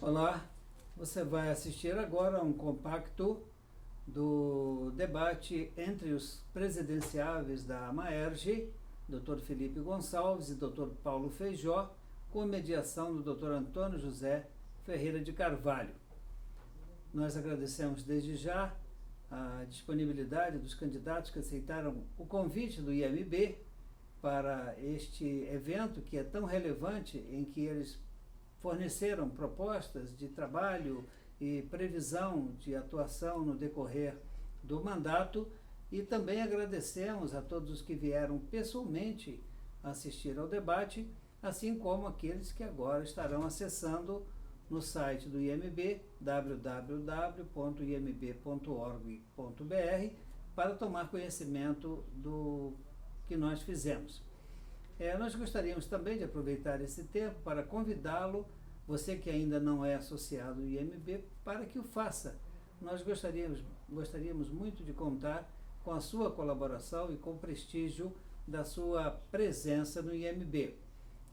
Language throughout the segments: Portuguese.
Olá, você vai assistir agora a um compacto do debate entre os presidenciáveis da AMAERJ, Dr. Felipe Gonçalves e Dr. Paulo Feijó, com mediação do Dr. Antônio José Ferreira de Carvalho. Nós agradecemos desde já a disponibilidade dos candidatos que aceitaram o convite do IMB para este evento que é tão relevante, em que eles forneceram propostas de trabalho e previsão de atuação no decorrer do mandato, e também agradecemos a todos os que vieram pessoalmente assistir ao debate, assim como aqueles que agora estarão acessando no site do IMB, www.imb.org.br, para tomar conhecimento do que nós fizemos. Nós gostaríamos também de aproveitar esse tempo para convidá-lo, você que ainda não é associado ao IMB, para que o faça. Nós gostaríamos muito de contar com a sua colaboração e com o prestígio da sua presença no IMB.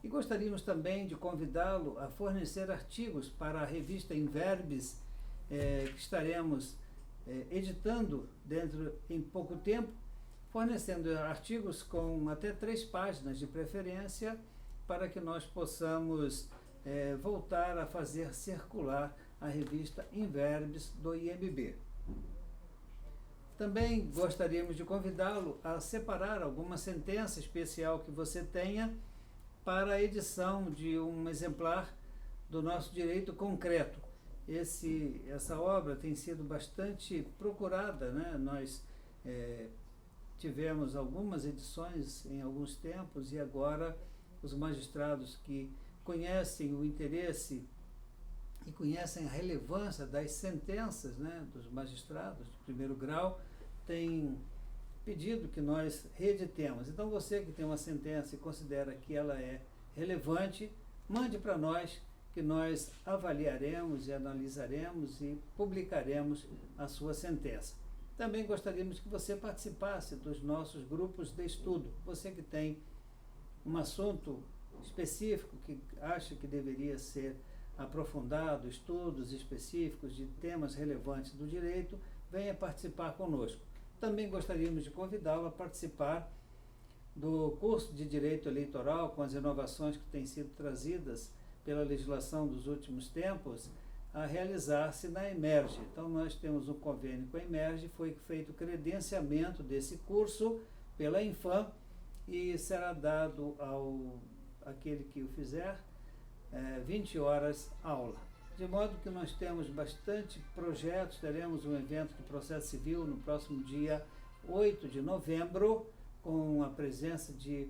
E gostaríamos também de convidá-lo a fornecer artigos para a revista Inverbes, que estaremos editando em pouco tempo, fornecendo artigos com até 3 páginas de preferência, para que nós possamos voltar a fazer circular a revista Inverbes do IMB. Também gostaríamos de convidá-lo a separar alguma sentença especial que você tenha para a edição de um exemplar do nosso direito concreto. Essa obra tem sido bastante procurada, né? Nós tivemos algumas edições em alguns tempos, e agora os magistrados que conhecem o interesse e conhecem a relevância das sentenças, né, dos magistrados de primeiro grau, têm pedido que nós reeditemos. Então, você que tem uma sentença e considera que ela é relevante, mande para nós, que nós avaliaremos e analisaremos e publicaremos a sua sentença. Também gostaríamos que você participasse dos nossos grupos de estudo. Você que tem um assunto específico que acha que deveria ser aprofundado, estudos específicos de temas relevantes do direito, venha participar conosco. Também gostaríamos de convidá-lo a participar do curso de Direito Eleitoral, com as inovações que têm sido trazidas pela legislação dos últimos tempos, a realizar-se na Emerge. Então, nós temos um convênio com a Emerge, foi feito o credenciamento desse curso pela Infam, e será dado àquele que o fizer 20 horas aula. De modo que nós temos bastante projetos. Teremos um evento de processo civil no próximo dia 8 de novembro, com a presença de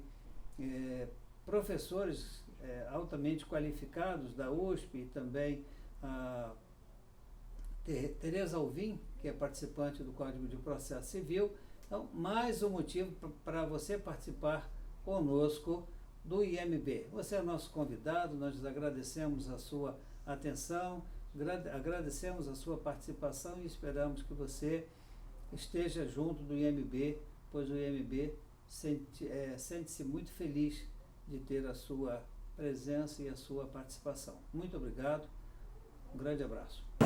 professores altamente qualificados da USP, e também a Tereza Alvim, que é participante do Código de Processo Civil. Então, mais um motivo para você participar conosco do IMB. Você é nosso convidado, nós agradecemos a sua atenção, agradecemos a sua participação e esperamos que você esteja junto do IMB, pois o IMB sente-se muito feliz de ter a sua presença e a sua participação. Muito obrigado, um grande abraço. O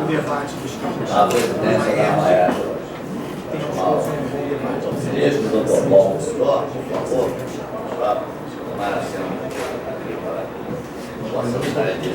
debate dos candidatos à presidência da AMAERJ. Mesmo o Dr. Paulo Feijó, por favor, para tomar assento aqui para que possamos estar aqui.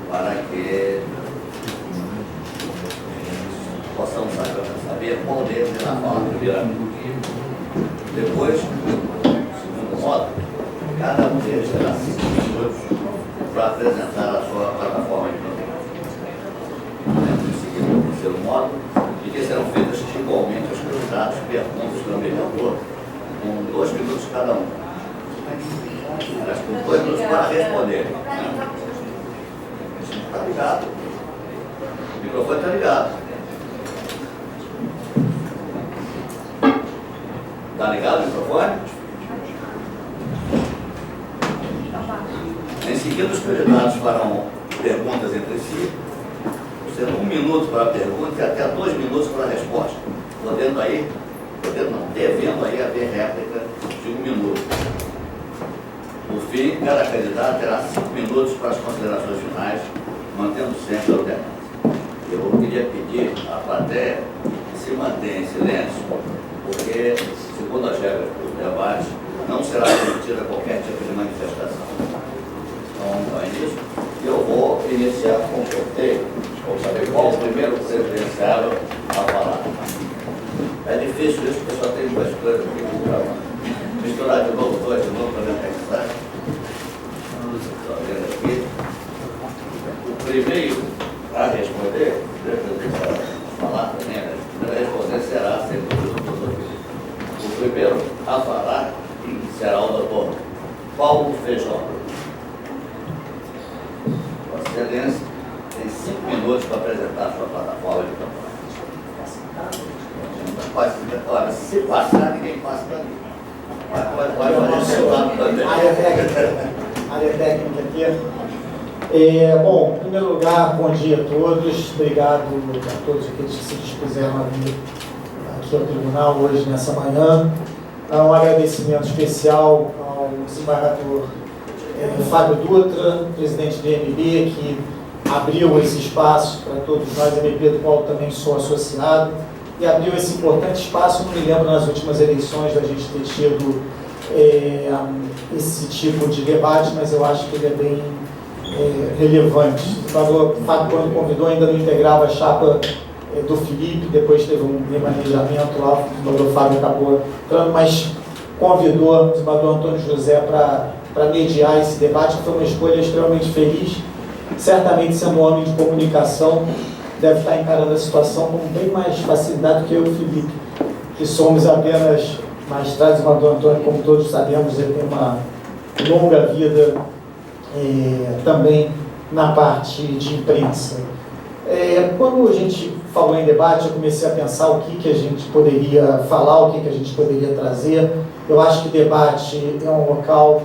Para que possamos saber qual deles é na fala primeira. Depois, segundo modo, cada um deles terá 5 minutos para apresentar a sua plataforma de programa. Em seguida, o terceiro modo, de que serão feitas igualmente aos candidatos perguntas pelo mediador, com 2 minutos cada um. Mas com 2 minutos para responder. Está ligado? Está ligado o microfone? Em seguida, os candidatos farão perguntas entre si, sendo 1 minuto para a pergunta e até 2 minutos para a resposta. Devendo aí haver réplica de 1 minuto. No fim, cada candidato terá 5 minutos para as considerações finais, mantendo sempre a alternância. Eu queria pedir à plateia que se mantenha em silêncio, porque, segundo as regras do debate, não será permitida qualquer tipo de manifestação. Então, é isso. Eu vou iniciar com o sorteio. Vou saber qual o primeiro presidenciável a falar. É difícil isso, porque só tem 2 coisas aqui no programa. Misturar de novo 2 de novo para ver o que sai. Estou vendo aqui. O primeiro a responder, deixa eu falar também, né? A responder será sempre o primeiro a falar será o doutor Paulo Feijó. Vossa Excelência tem 5 minutos para apresentar a sua plataforma de campanha. Olha, se passar, ninguém passa para mim. Vai fazer seu lado também. Área técnica aqui. Bom, em primeiro lugar, bom dia a todos. Obrigado a todos aqueles que se dispuseram a vir aqui ao tribunal hoje, nessa manhã. Um agradecimento especial ao desembargador Fábio Dutra, presidente do IMB, que abriu esse espaço para todos nós, IMB do qual também sou associado, e abriu esse importante espaço. Não me lembro nas últimas eleições da gente ter tido esse tipo de debate, mas eu acho que ele é bem relevante. O senador Fábio, quando convidou, ainda não integrava a chapa do Felipe, depois teve um remanejamento lá, o senador Fábio acabou entrando, mas convidou o senador Antônio José para mediar esse debate, que foi uma escolha extremamente feliz. Certamente, sendo um homem de comunicação, deve estar encarando a situação com bem mais facilidade do que eu e o Felipe, que somos apenas magistrados. O senador Antônio, como todos sabemos, ele tem uma longa vida também na parte de imprensa. Quando a gente falou em debate, eu comecei a pensar o que a gente poderia falar, o que a gente poderia trazer. Eu acho que debate é um local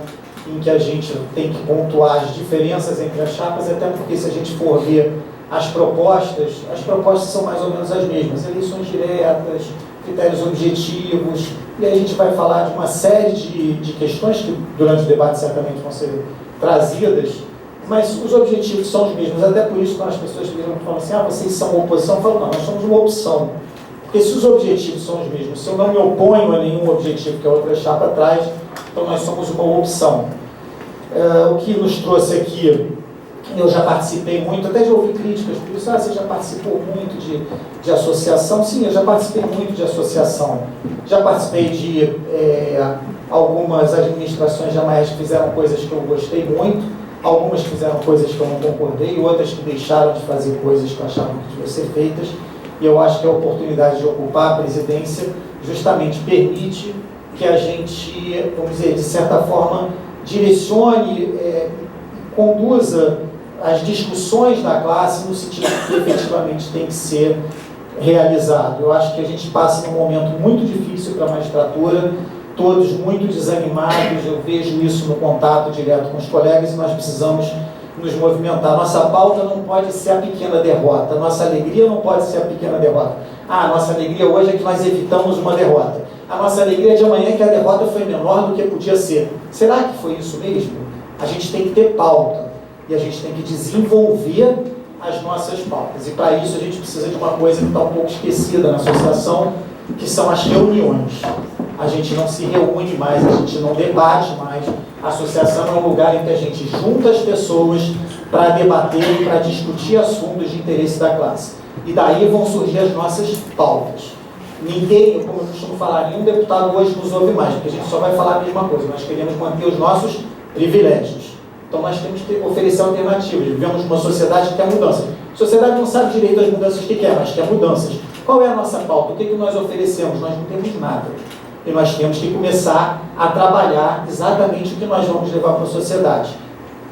em que a gente tem que pontuar as diferenças entre as chapas, até porque, se a gente for ver as propostas são mais ou menos as mesmas: eleições diretas, critérios objetivos, e a gente vai falar de uma série de questões que durante o debate certamente vão ser trazidas, mas os objetivos são os mesmos. Até por isso, quando as pessoas viram e falam assim, vocês são oposição, eu falo, não, nós somos uma opção. Porque se os objetivos são os mesmos, se eu não me oponho a nenhum objetivo que a outra chapa traz, então nós somos uma opção. O que nos trouxe aqui, eu já participei muito, até já ouvi críticas por isso. Você já participou muito de associação? Sim, eu já participei muito de associação. Já participei de algumas administrações jamais que fizeram coisas que eu gostei muito, algumas que fizeram coisas que eu não concordei, outras que deixaram de fazer coisas que eu achava que deviam ser feitas. E eu acho que a oportunidade de ocupar a presidência justamente permite que a gente, vamos dizer, de certa forma, direcione, conduza as discussões da classe no sentido que efetivamente tem que ser realizado. Eu acho que a gente passa num momento muito difícil para a magistratura, todos muito desanimados. Eu vejo isso no contato direto com os colegas, e nós precisamos nos movimentar. Nossa pauta não pode ser a pequena derrota, nossa alegria não pode ser a pequena derrota. A nossa alegria hoje é que nós evitamos uma derrota. A nossa alegria de amanhã é que a derrota foi menor do que podia ser. Será que foi isso mesmo? A gente tem que ter pauta e a gente tem que desenvolver as nossas pautas. E para isso a gente precisa de uma coisa que está um pouco esquecida na associação, que são as reuniões. A gente não se reúne mais, a gente não debate mais. A associação é um lugar em que a gente junta as pessoas para debater e para discutir assuntos de interesse da classe. E daí vão surgir as nossas pautas. Ninguém, como eu costumo falar, nenhum deputado hoje nos ouve mais, porque a gente só vai falar a mesma coisa. Nós queremos manter os nossos privilégios. Então nós temos que oferecer alternativas. Vivemos numa sociedade que quer mudanças. A sociedade não sabe direito as mudanças que quer, mas quer mudanças. Qual é a nossa pauta? O que nós oferecemos? Nós não temos nada. E nós temos que começar a trabalhar exatamente o que nós vamos levar para a sociedade.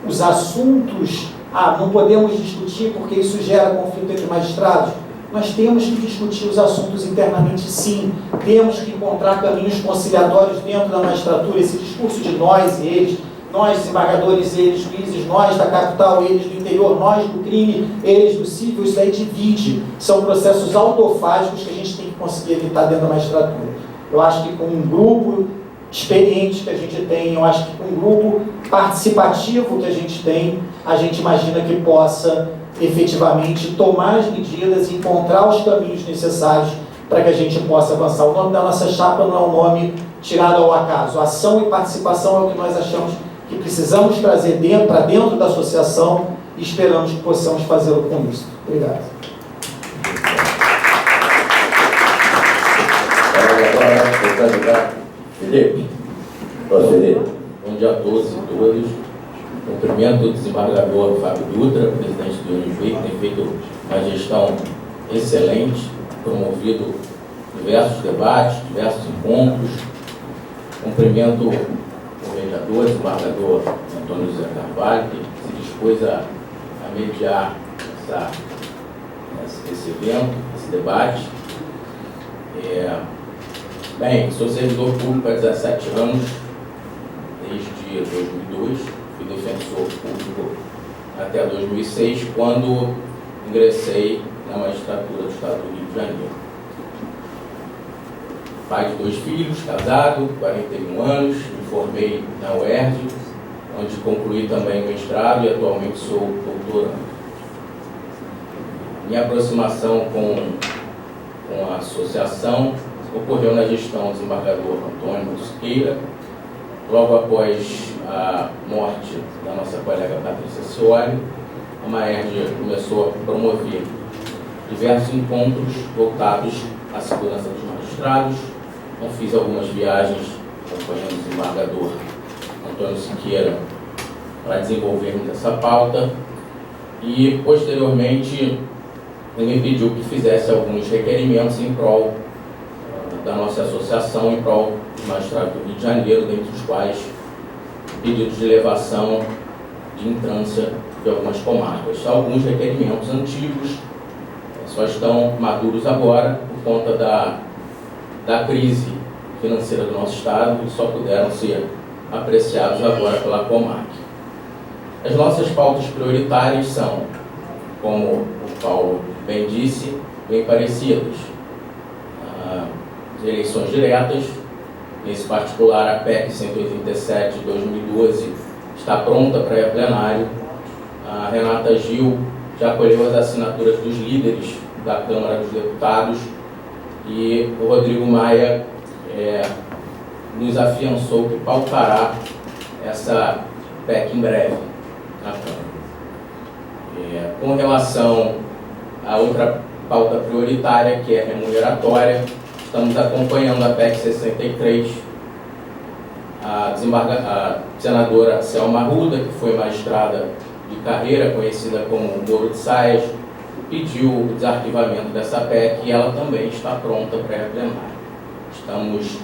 Os assuntos, não podemos discutir porque isso gera conflito entre magistrados. nós temos que discutir os assuntos internamente, sim. Temos que encontrar caminhos conciliatórios dentro da magistratura. Esse discurso de nós e eles, nós desembargadores, eles juízes, nós da capital, eles do interior, nós do crime, eles do civil, isso daí divide. São processos autofágicos que a gente tem que conseguir evitar dentro da magistratura. Eu acho que com um grupo experiente que a gente tem, eu acho que com um grupo participativo que a gente imagina que possa efetivamente tomar as medidas e encontrar os caminhos necessários para que a gente possa avançar. O nome da nossa chapa não é um nome tirado ao acaso. Ação e participação é o que nós achamos que precisamos trazer para dentro da associação e esperamos que possamos fazê-lo com isso. Obrigado. Felipe. Bom dia a todos e todas. Cumprimento o desembargador Fábio Dutra, presidente do UNIV, que tem feito uma gestão excelente, promovido diversos debates, diversos encontros. Cumprimento o vereador, desembargador Antônio José Carvalho, que se dispôs a mediar esse evento, esse debate. Bem, sou servidor público há 17 anos, desde 2002, fui defensor público até 2006, quando ingressei na magistratura do Estado do Rio de Janeiro. Pai de 2 filhos, casado, 41 anos, me formei na UERJ, onde concluí também o mestrado e atualmente sou doutorando. Minha aproximação com a associação ocorreu na gestão do desembargador Antônio Siqueira, logo após a morte da nossa colega Patrícia Cioli. A Maerj começou a promover diversos encontros voltados à segurança dos magistrados. Eu fiz algumas viagens acompanhando o desembargador Antônio Siqueira para desenvolvermos essa pauta e, posteriormente, ele me pediu que fizesse alguns requerimentos em prol da nossa associação, em prol dos magistrados do Rio de Janeiro, dentre os quais pedidos de elevação de entrância de algumas comarcas. Alguns requerimentos antigos só estão maduros agora por conta da crise financeira do nosso Estado e só puderam ser apreciados agora pela Comarc. As nossas pautas prioritárias são, como o Paulo bem disse, bem parecidas. Eleições diretas, nesse particular a PEC 187 de 2012 está pronta para plenário. A Renata Gil já colheu as assinaturas dos líderes da Câmara dos Deputados e o Rodrigo Maia nos afiançou que pautará essa PEC em breve na Câmara. Com relação a outra pauta prioritária, que é remuneratória, estamos acompanhando a PEC 63. A senadora Selma Arruda, que foi magistrada de carreira, conhecida como Moro de Saias, pediu o desarquivamento dessa PEC e ela também está pronta para a plenária. Estamos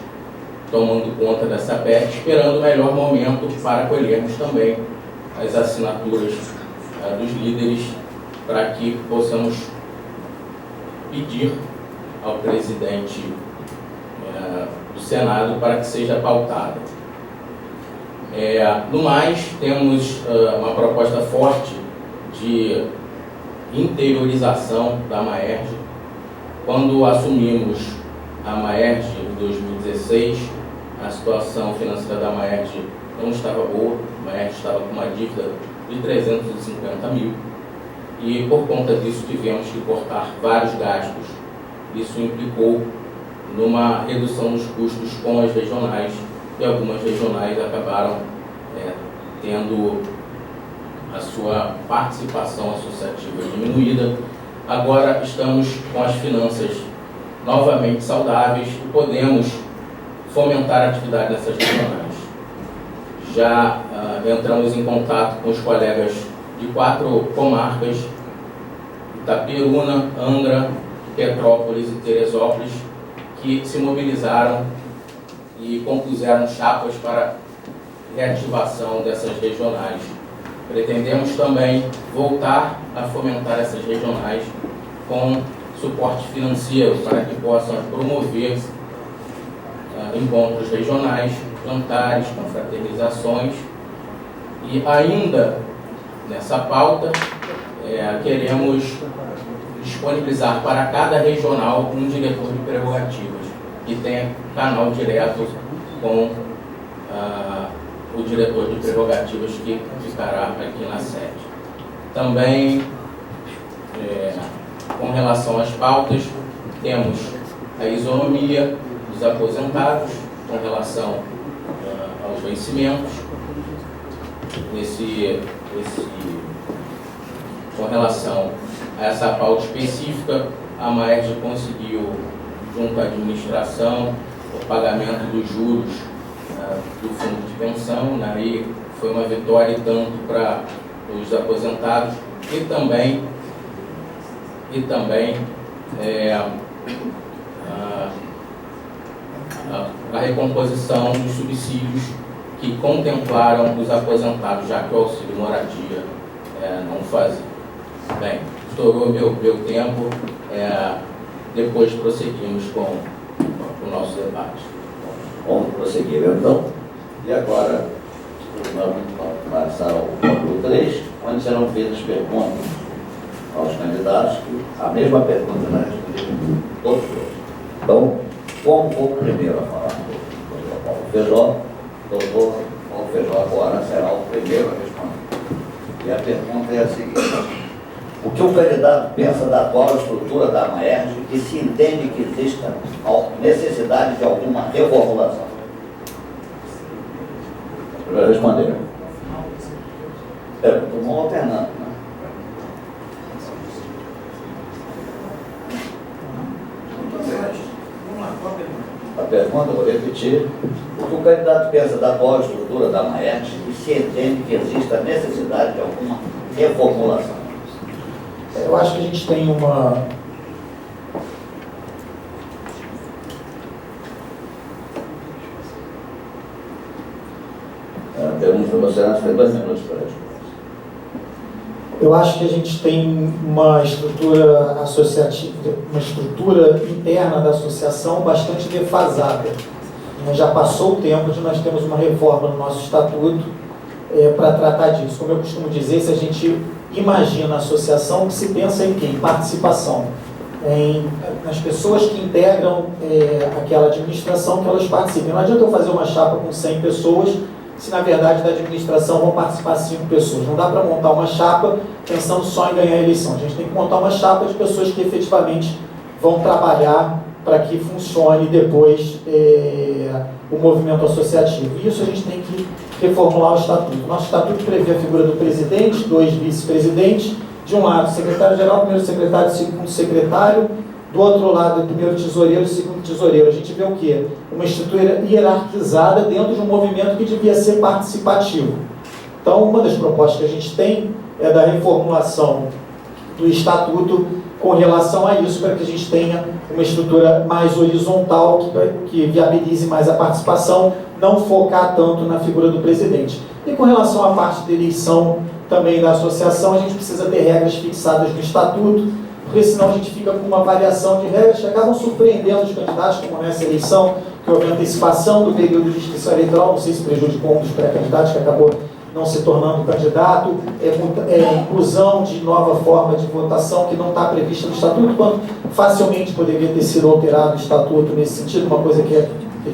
tomando conta dessa PEC, esperando o melhor momento para colhermos também as assinaturas dos líderes, para que possamos pedir ao presidente do Senado para que seja pautada. No mais, temos uma proposta forte de interiorização da Maerj. Quando assumimos a Maerj em 2016, a situação financeira da Maerj não estava boa. A Maerj estava com uma dívida de 350 mil e, por conta disso, tivemos que cortar vários gastos. Isso implicou numa redução dos custos com as regionais, e algumas regionais acabaram tendo a sua participação associativa diminuída. Agora estamos com as finanças novamente saudáveis e podemos fomentar a atividade dessas regionais. Já entramos em contato com os colegas de 4 comarcas, Itaperuna, Angra, Petrópolis e Teresópolis, que se mobilizaram e compuseram chapas para reativação dessas regionais. Pretendemos também voltar a fomentar essas regionais com suporte financeiro para que possam promover encontros regionais, jantares, confraternizações. E ainda nessa pauta, queremos disponibilizar para cada regional um diretor de prerrogativas, que tenha canal direto com o diretor de prerrogativas que ficará aqui na sede. Também, com relação às pautas, temos a isonomia dos aposentados com relação aos vencimentos. Com relação a essa pauta específica, a Maerj conseguiu, junto à administração, o pagamento dos juros do fundo de pensão, né? E foi uma vitória tanto para os aposentados e também a recomposição dos subsídios que contemplaram os aposentados, já que o auxílio moradia não fazia. Bem, estourou meu tempo, depois prosseguimos com o nosso debate. Vamos prosseguir então. E agora, nós vamos passar ao módulo 3, onde serão feitas perguntas aos candidatos, a mesma pergunta na resposta todos dois. Então, como o primeiro a falar, o doutor Paulo Feijó, o doutor Paulo Feijó agora será o primeiro a responder. E a pergunta é a seguinte: o que o candidato pensa da atual estrutura da Maerj e se entende que exista a necessidade de alguma reformulação? Para responder. Vamos alternando, né? A pergunta, eu vou repetir. O que o candidato pensa da atual estrutura da Maerj e se entende que existe a necessidade de alguma reformulação? Eu acho que a gente tem uma... Pergunta para você, nós temos 2 minutos para responder. Eu acho que a gente tem uma estrutura associativa, uma estrutura interna da associação bastante defasada. Já passou o tempo de nós termos uma reforma no nosso estatuto para tratar disso. Como eu costumo dizer, se a gente imagina a associação, que se pensa em quê? Em participação. Nas pessoas que integram aquela administração, que elas participem. Não adianta eu fazer uma chapa com 100 pessoas, se na verdade da administração vão participar 5 pessoas. Não dá para montar uma chapa pensando só em ganhar a eleição. A gente tem que montar uma chapa de pessoas que efetivamente vão trabalhar para que funcione depois o movimento associativo. E isso a gente tem que reformular o estatuto. Nosso estatuto prevê a figura do presidente, 2 vice-presidentes, de um lado secretário-geral, primeiro secretário, segundo secretário, do outro lado primeiro tesoureiro, segundo tesoureiro. A gente vê o quê? Uma estrutura hierarquizada dentro de um movimento que devia ser participativo. Então, uma das propostas que a gente tem é da reformulação do estatuto com relação a isso, para que a gente tenha uma estrutura mais horizontal, que viabilize mais a participação, não focar tanto na figura do presidente. E com relação à parte da eleição também da associação, a gente precisa ter regras fixadas no estatuto, porque senão a gente fica com uma variação de regras que acabam surpreendendo os candidatos, como nessa eleição, que houve antecipação do período de inscrição eleitoral, não sei se prejudicou um dos pré-candidatos que acabou não se tornando candidato, inclusão de nova forma de votação que não está prevista no estatuto, quando facilmente poderia ter sido alterado o estatuto nesse sentido, uma coisa que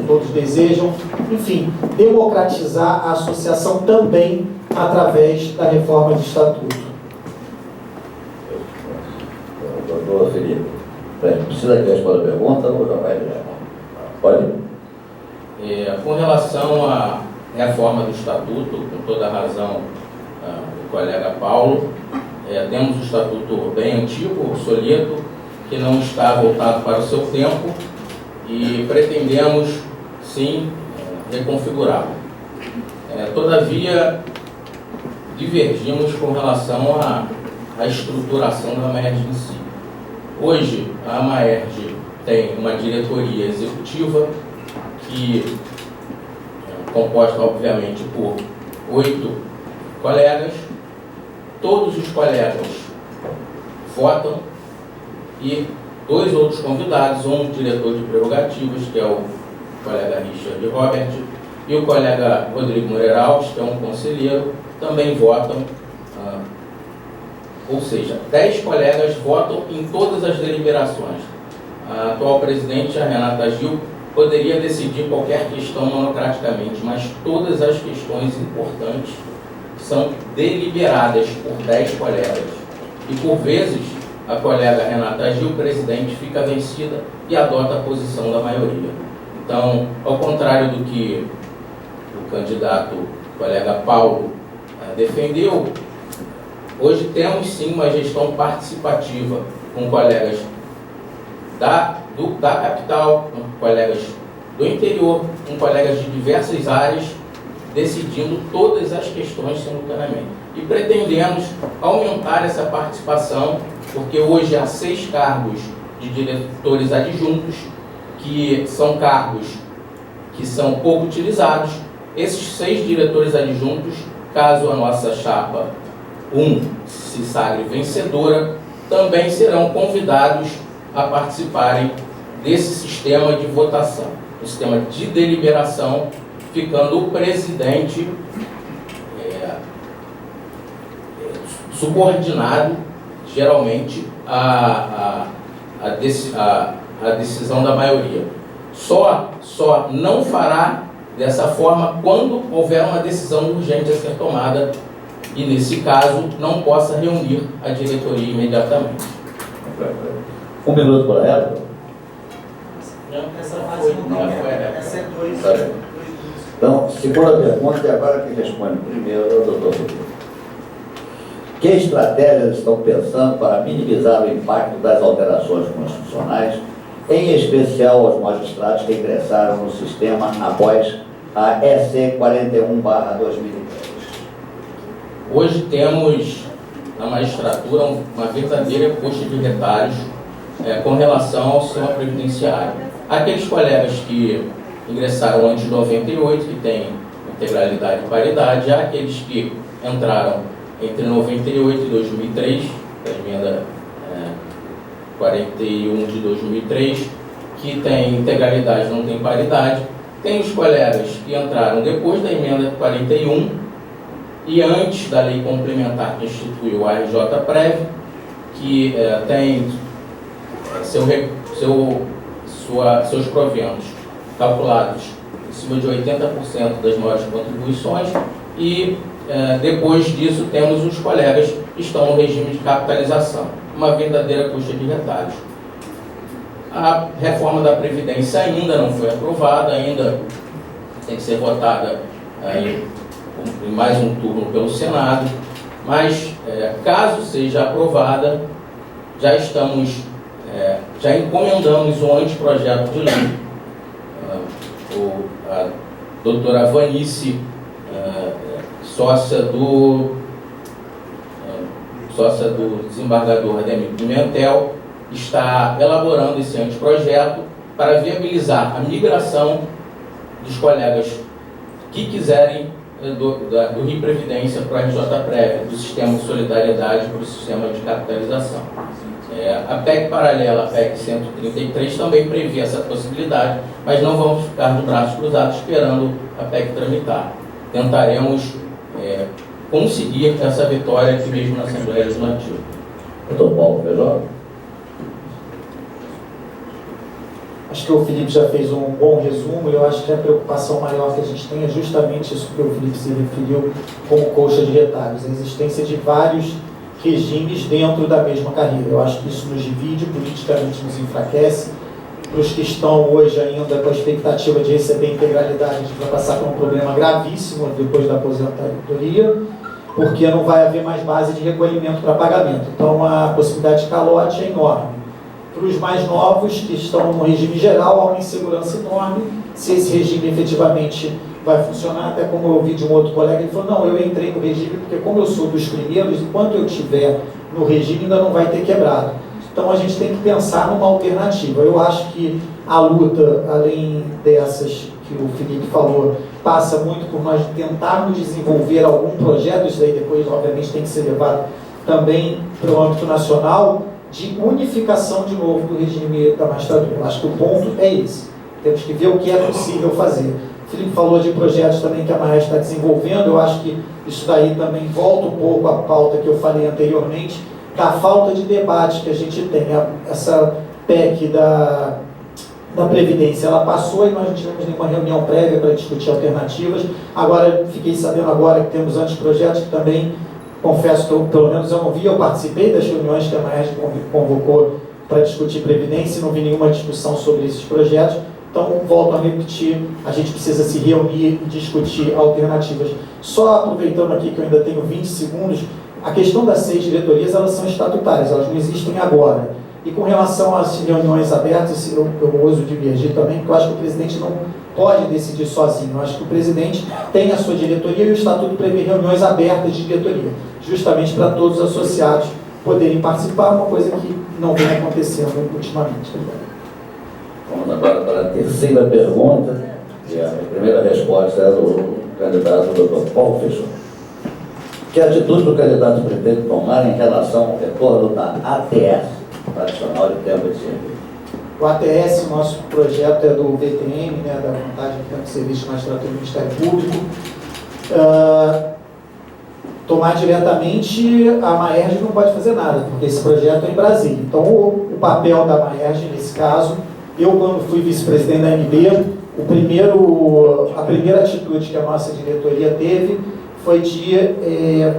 todos desejam. Enfim, democratizar a associação também através da reforma do estatuto. Doutor Felipe, precisa que responder a pergunta ou já vai direto? Pode? Com relação à reforma do estatuto, com toda a razão do colega Paulo, temos um estatuto bem antigo, obsoleto, que não está voltado para o seu tempo e pretendemos, sim, reconfigurá-lo. Todavia, divergimos com relação à estruturação da Maerj em si. Hoje, a Maerj tem uma diretoria executiva que composta, obviamente, por 8 colegas. Todos os colegas votam e dois outros convidados, um diretor de prerrogativas, que é o colega Richard Robert, e o colega Rodrigo Moreira Alves, que é um conselheiro, também votam, ou seja, 10 colegas votam em todas as deliberações. A atual presidente, a Renata Gil, poderia decidir qualquer questão monocraticamente, mas todas as questões importantes são deliberadas por 10 colegas. E por vezes, a colega Renata Gil, presidente, fica vencida e adota a posição da maioria. Então, ao contrário do que o candidato, o colega Paulo, defendeu, hoje temos sim uma gestão participativa com colegas da capital, com colegas do interior, com colegas de diversas áreas, decidindo todas as questões simultaneamente. E pretendemos aumentar essa participação, porque hoje há 6 cargos de diretores adjuntos, que são cargos que são pouco utilizados. Esses 6 diretores adjuntos, caso a nossa chapa 1 se sagre vencedora, também serão convidados a participarem desse sistema de votação, um sistema de deliberação, ficando o presidente subordinado, geralmente, à decisão da maioria. Só não fará dessa forma quando houver uma decisão urgente a ser tomada e, nesse caso, não possa reunir a diretoria imediatamente. 1 minuto por ela. Essa fase não é. Essa é 2. Então, segunda pergunta, e agora quem responde primeiro é o doutor Rodrigo. Que estratégias estão pensando para minimizar o impacto das alterações constitucionais, em especial aos magistrados que ingressaram no sistema após a EC 41/2010? Hoje temos na magistratura uma verdadeira coxa de retalhos com relação ao sistema previdenciário. Aqueles colegas que ingressaram antes de 98, que têm integralidade e paridade, há aqueles que entraram entre 98 e 2003, a emenda 41 de 2003, que tem integralidade, não tem paridade. Tem os colegas que entraram depois da emenda 41 e antes da lei complementar que instituiu a RJ-Prev, que tem seus proventos calculados em cima de 80% das maiores contribuições e depois disso temos os colegas que estão no regime de capitalização, uma verdadeira coxa de retalhos. A reforma da Previdência ainda não foi aprovada, ainda tem que ser votada em mais um turno pelo Senado, mas caso seja aprovada, já encomendamos um anteprojeto de lei. A doutora Vanice, sócia do desembargador Ademir Pimentel, está elaborando esse anteprojeto para viabilizar a migração dos colegas que quiserem do Rio Previdência para a RJ-Prev, do sistema de solidariedade para o sistema de capitalização. A PEC paralela, a PEC 133, também prevê essa possibilidade, mas não vamos ficar de braços cruzados esperando a PEC tramitar. Tentaremos conseguir essa vitória aqui mesmo na Assembleia Legislativa. Doutor Paulo Feijó. Acho que o Felipe já fez um bom resumo e eu acho que a preocupação maior que a gente tem é justamente isso que o Felipe se referiu como coxa de retalhos, a existência de vários regimes dentro da mesma carreira. Eu acho que isso nos divide, politicamente nos enfraquece. Para os que estão hoje ainda com a expectativa de receber integralidade, a gente vai passar por um problema gravíssimo depois da aposentadoria, porque não vai haver mais base de recolhimento para pagamento. Então a possibilidade de calote é enorme. Para os mais novos, que estão no regime geral, há uma insegurança enorme se esse regime efetivamente vai funcionar. Até como eu ouvi de um outro colega, ele falou, não, eu entrei no regime porque como eu sou dos primeiros, enquanto eu estiver no regime ainda não vai ter quebrado. Então a gente tem que pensar numa alternativa. Eu acho que a luta, além dessas que o Felipe falou, passa muito por nós tentarmos desenvolver algum projeto, isso aí depois obviamente tem que ser levado também para o âmbito nacional, de unificação de novo do regime da magistratura. Eu acho que o ponto é esse. Temos que ver o que é possível fazer. O Felipe falou de projetos também que a Maersk está desenvolvendo. Eu acho que isso daí também volta um pouco à pauta que eu falei anteriormente, da falta de debate que a gente tem. Essa PEC da Previdência, ela passou e nós não tivemos nenhuma reunião prévia para discutir alternativas. Agora, fiquei sabendo agora que temos anteprojetos que também, confesso que eu, pelo menos eu não vi, eu participei das reuniões que a Maersk convocou para discutir Previdência e não vi nenhuma discussão sobre esses projetos. Então, volto a repetir, a gente precisa se reunir e discutir alternativas. Só aproveitando aqui que eu ainda tenho 20 segundos, a questão das 6 diretorias, elas são estatutárias, elas não existem agora. E com relação às reuniões abertas, eu ouso divergir também, porque eu acho que o presidente não pode decidir sozinho. Eu acho que o presidente tem a sua diretoria e o estatuto prevê reuniões abertas de diretoria, justamente para todos os associados poderem participar, uma coisa que não vem acontecendo ultimamente. Vamos agora para a terceira pergunta, e a primeira resposta é do candidato Dr. Paulo Fechou. Que atitude do candidato pretende tomar em relação ao retorno da ATS, tradicional de tempo de serviço? O ATS, nosso projeto é do VTM, né, da Vantagem de Tempo de Serviço de Magistratura do Ministério Público. Tomar diretamente, a Maersk não pode fazer nada, porque esse projeto é em Brasília. Então, o papel da Maersk, nesse caso, eu, quando fui vice-presidente da ANB, a primeira atitude que a nossa diretoria teve foi de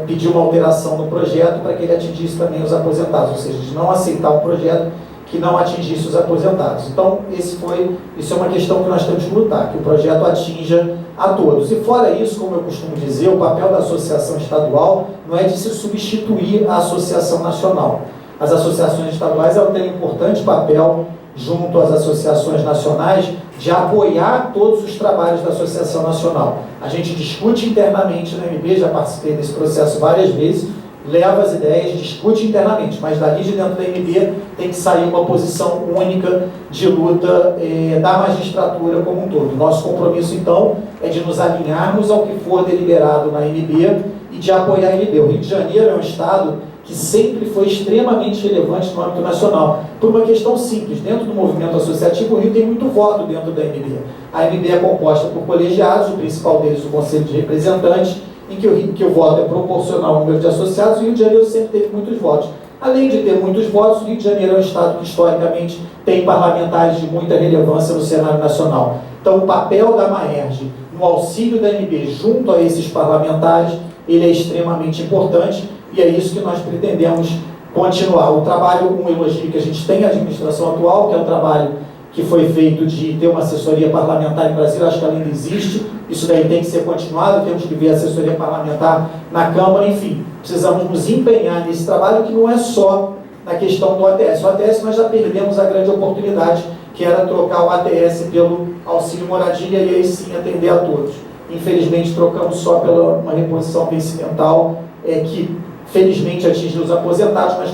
pedir uma alteração no projeto para que ele atingisse também os aposentados, ou seja, de não aceitar um projeto que não atingisse os aposentados. Então, isso é uma questão que nós temos que lutar, que o projeto atinja a todos. E fora isso, como eu costumo dizer, o papel da associação estadual não é de se substituir à associação nacional. As associações estaduais elas têm um importante papel junto às associações nacionais, de apoiar todos os trabalhos da Associação Nacional. A gente discute internamente na ANB, já participei desse processo várias vezes, leva as ideias, discute internamente, mas dali de dentro da ANB tem que sair uma posição única de luta da magistratura como um todo. Nosso compromisso, então, é de nos alinharmos ao que for deliberado na ANB e de apoiar a ANB. O Rio de Janeiro é um estado que sempre foi extremamente relevante no âmbito nacional, por uma questão simples. Dentro do movimento associativo, o Rio tem muito voto dentro da ANB. A ANB é composta por colegiados, o principal deles o Conselho de Representantes, em que o voto é proporcional ao número de associados, e o Rio de Janeiro sempre teve muitos votos. Além de ter muitos votos, o Rio de Janeiro é um estado que, historicamente, tem parlamentares de muita relevância no cenário nacional. Então, o papel da Maersk no auxílio da ANB junto a esses parlamentares, ele é extremamente importante, e é isso que nós pretendemos continuar. O trabalho, um elogio que a gente tem à administração atual, que é um trabalho que foi feito de ter uma assessoria parlamentar em Brasília, acho que ela ainda existe, isso daí tem que ser continuado, temos que ver a assessoria parlamentar na Câmara, enfim, precisamos nos empenhar nesse trabalho, que não é só na questão do ATS. O ATS nós já perdemos a grande oportunidade, que era trocar o ATS pelo auxílio moradia e aí sim atender a todos. Infelizmente trocamos só pela uma reposição vencimental, que felizmente atingiu os aposentados, mas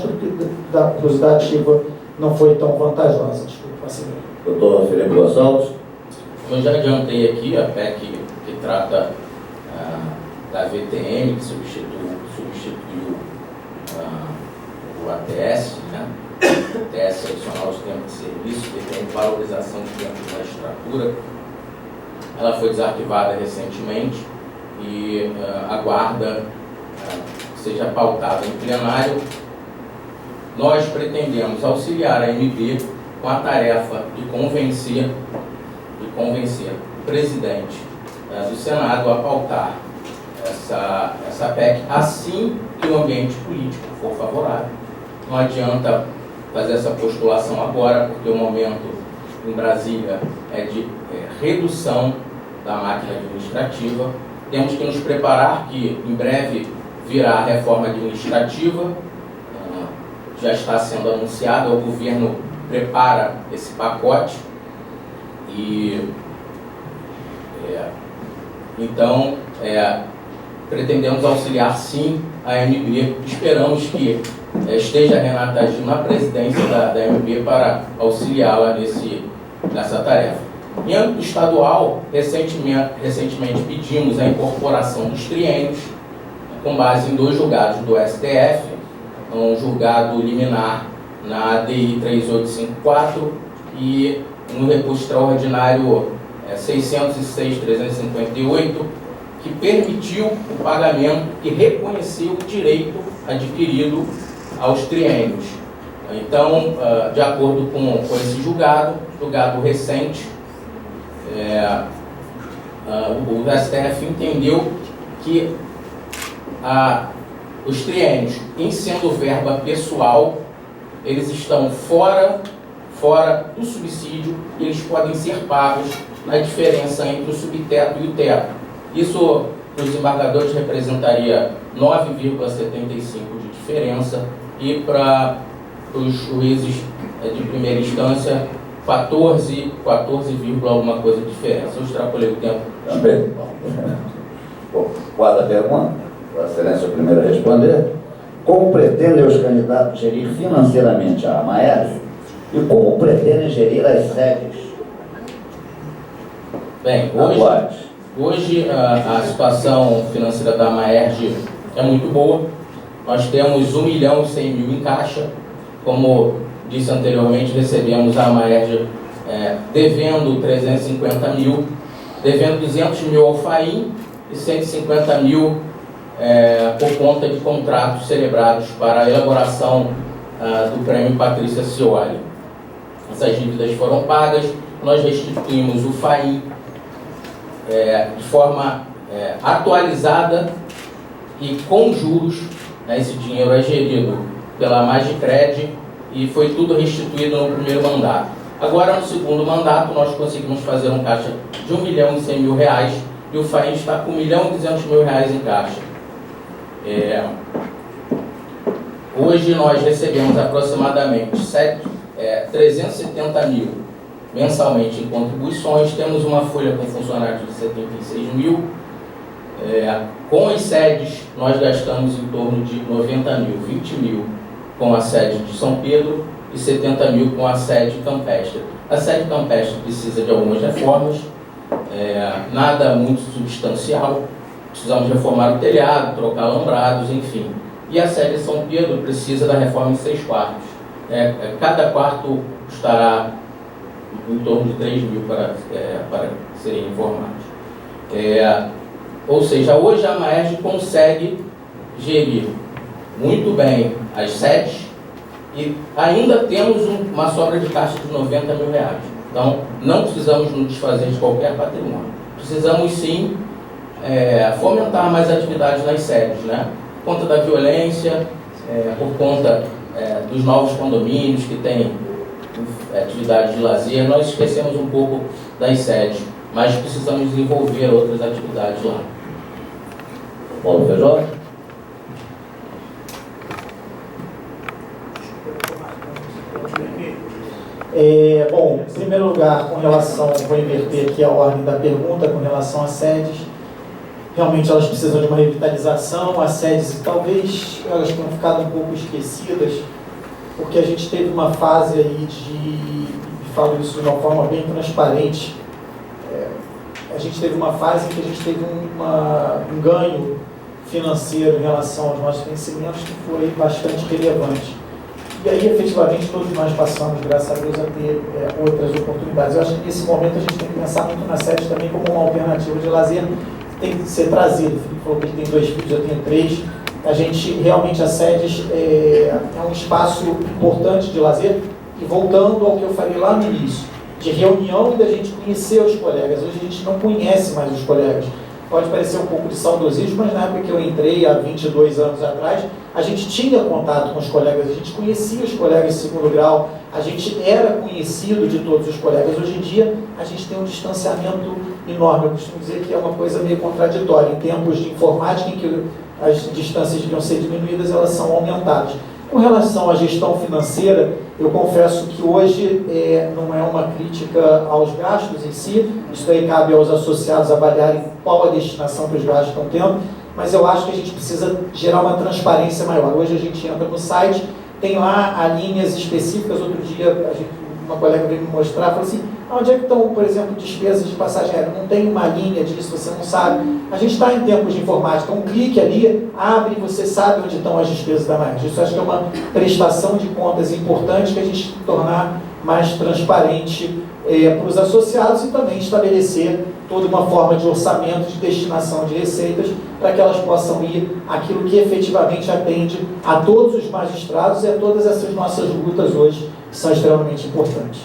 para os da ativa não foi tão vantajosa. Desculpa, senhor. Doutor Felipe Gonçalves. Eu já adiantei aqui a PEC que trata da VTM, que substituiu o ATS, né? ATS adicional de tempo de serviço, que tem valorização de tempo de magistratura. Ela foi desarquivada recentemente e aguarda seja pautada em plenário. Nós pretendemos auxiliar a ANB com a tarefa de convencer o presidente do Senado a pautar essa PEC assim que o ambiente político for favorável. Não adianta fazer essa postulação agora, porque o momento em Brasília é de redução da máquina administrativa. Temos que nos preparar que em breve virá a reforma administrativa, já está sendo anunciada, o governo prepara esse pacote e então pretendemos auxiliar sim a ANB, esperamos que esteja a Renata Gil na presidência da ANB para auxiliá-la nessa tarefa. Em âmbito estadual, recentemente pedimos a incorporação dos triênios, com base em 2 julgados do STF, um julgado liminar na ADI 3854 e no recurso extraordinário 606.358, que permitiu o pagamento e reconheceu o direito adquirido aos triênios. Então, de acordo com esse julgado recente, o STF entendeu que os triênios, em sendo verba pessoal, eles estão fora do subsídio e eles podem ser pagos na diferença entre o subteto e o teto. Isso, para os embargadores, representaria 9,75 de diferença e para os juízes de primeira instância, 14, alguma coisa de diferença. Eu extrapolei o tempo. Também. Quarta pergunta, Vossa Excelência, o primeiro a responder. Como pretendem os candidatos gerir financeiramente a AMAERJ e como pretendem gerir as sedes? Bem, hoje a situação financeira da AMAERJ é muito boa. Nós temos 1.100.000 em caixa. Como disse anteriormente, recebemos a AMAERJ devendo 350 mil, devendo 200 mil ao FAIM e 150 mil por conta de contratos celebrados para a elaboração do prêmio Patrícia Cioli. Essas dívidas foram pagas, nós restituímos o FAIM de forma atualizada e com juros. Esse dinheiro é gerido pela Magicred e foi tudo restituído no primeiro mandato. Agora, no segundo mandato, nós conseguimos fazer um caixa de 1.100.000 reais e o FAIM está com 1.200.000 reais em caixa. Hoje nós recebemos aproximadamente 370 mil mensalmente em contribuições, temos uma folha com funcionários de 76 mil, com as sedes nós gastamos em torno de 90 mil, 20 mil com a sede de São Pedro e 70 mil com a sede campestre. A sede campestre precisa de algumas reformas, nada muito substancial, precisamos reformar o telhado, trocar alambrados, enfim. E a sede de São Pedro precisa da reforma em 6 quartos. Cada quarto custará em torno de 3 mil para serem reformados. Ou seja, hoje a AMAERJ consegue gerir muito bem as sedes e ainda temos uma sobra de caixa de 90 mil reais. Então, não precisamos nos desfazer de qualquer patrimônio. Precisamos, sim, fomentar mais atividades nas sedes, né? Por conta da violência, por conta dos novos condomínios que têm atividades de lazer, nós esquecemos um pouco das sedes, mas precisamos desenvolver outras atividades lá. Paulo Feijó. Bom, em primeiro lugar, com relação, vou inverter aqui a ordem da pergunta, com relação às sedes, realmente elas precisam de uma revitalização, as sedes talvez elas tenham ficado um pouco esquecidas, porque a gente teve uma fase aí falo isso de uma forma bem transparente, a gente teve uma fase em que a gente teve um ganho financeiro em relação aos nossos vencimentos que foi bastante relevante. E aí, efetivamente, todos nós passamos, graças a Deus, a ter outras oportunidades. Eu acho que nesse momento a gente tem que pensar muito na sede também como uma alternativa de lazer que tem que ser trazida. O Felipe falou que ele tem 2 filhos, eu tenho 3. A gente, realmente, a sede é um espaço importante de lazer. E voltando ao que eu falei lá no início, de reunião e da gente conhecer os colegas. Hoje a gente não conhece mais os colegas. Pode parecer um pouco de saudosismo, mas na época que eu entrei, há 22 anos atrás, a gente tinha contato com os colegas, a gente conhecia os colegas de segundo grau, a gente era conhecido de todos os colegas. Hoje em dia, a gente tem um distanciamento enorme. Eu costumo dizer que é uma coisa meio contraditória. Em tempos de informática, em que as distâncias deviam ser diminuídas, elas são aumentadas. Com relação à gestão financeira, eu confesso que hoje não é uma crítica aos gastos em si, isso aí cabe aos associados avaliarem qual a destinação que os gastos estão tendo, mas eu acho que a gente precisa gerar uma transparência maior. Hoje a gente entra no site, tem lá linhas específicas. Outro dia uma colega veio me mostrar, falou assim, Onde é que estão, por exemplo, despesas de passagem aérea? Não tem uma linha disso, você não sabe. A gente está em tempos de informática, um clique ali, abre e você sabe onde estão as despesas da Maersk. Isso acho que é uma prestação de contas importante que a gente tem que tornar mais transparente para os associados e também estabelecer toda uma forma de orçamento, de destinação de receitas, para que elas possam ir àquilo que efetivamente atende a todos os magistrados e a todas essas nossas lutas hoje, que são extremamente importantes.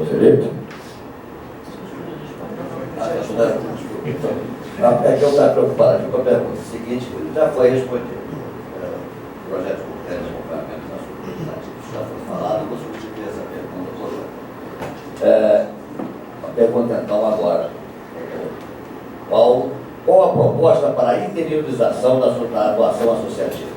Felipe? É que eu estava preocupado aqui com a pergunta seguinte, que já foi respondido. O projeto de critérios de acompanhamento das legislativas já foi falado, vou substituir essa pergunta por outra. A pergunta então agora. Qual a proposta para a interiorização da atuação associativa?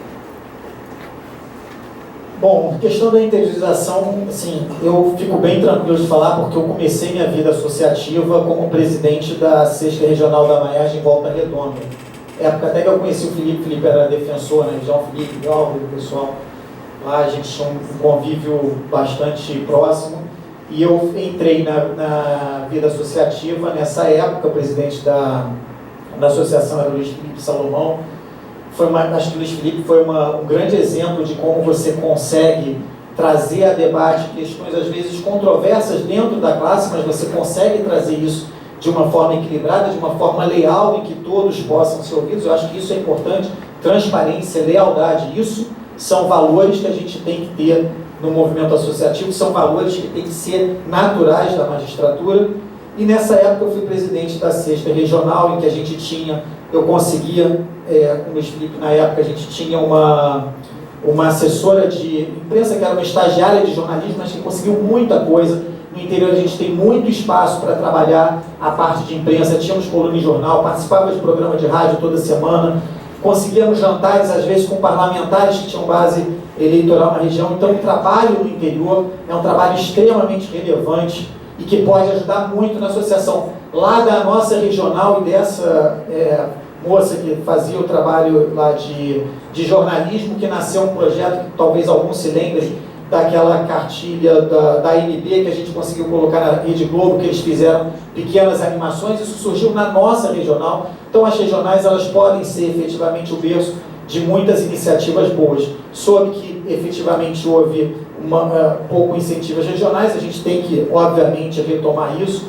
Bom, questão da interiorização, assim, eu fico bem tranquilo de falar porque eu comecei minha vida associativa como presidente da 6ª Regional da Maersk em Volta Redonda. Época até que eu conheci o Felipe era defensor, né? João Felipe, Álvaro, o pessoal lá, a gente tinha um convívio bastante próximo. E eu entrei na vida associativa nessa época, presidente da associação era o Luiz Felipe Salomão. Acho que o Luiz Felipe foi um grande exemplo de como você consegue trazer a debate questões às vezes controversas dentro da classe, mas você consegue trazer isso de uma forma equilibrada, de uma forma leal, em que todos possam ser ouvidos. Eu acho que isso é importante, transparência, lealdade, isso são valores que a gente tem que ter no movimento associativo, são valores que têm que ser naturais da magistratura. E nessa época eu fui presidente da 6ª Regional, em que a gente tinha, eu conseguia, com o Luiz Felipe na época, a gente tinha uma assessora de imprensa que era uma estagiária de jornalismo, mas que conseguiu muita coisa. No interior a gente tem muito espaço para trabalhar a parte de imprensa, tínhamos coluna em jornal, participava de programa de rádio toda semana, conseguíamos jantares às vezes com parlamentares que tinham base eleitoral na região. Então o trabalho no interior é um trabalho extremamente relevante e que pode ajudar muito na associação. Lá da nossa regional e dessa moça que fazia o trabalho lá de jornalismo, que nasceu um projeto que talvez alguns se lembrem, daquela cartilha da ANB que a gente conseguiu colocar na Rede Globo, que eles fizeram pequenas animações. Isso surgiu na nossa regional. Então as regionais elas podem ser efetivamente o berço de muitas iniciativas boas. Soube que efetivamente houve pouco incentivo às regionais, a gente tem que, obviamente, retomar isso.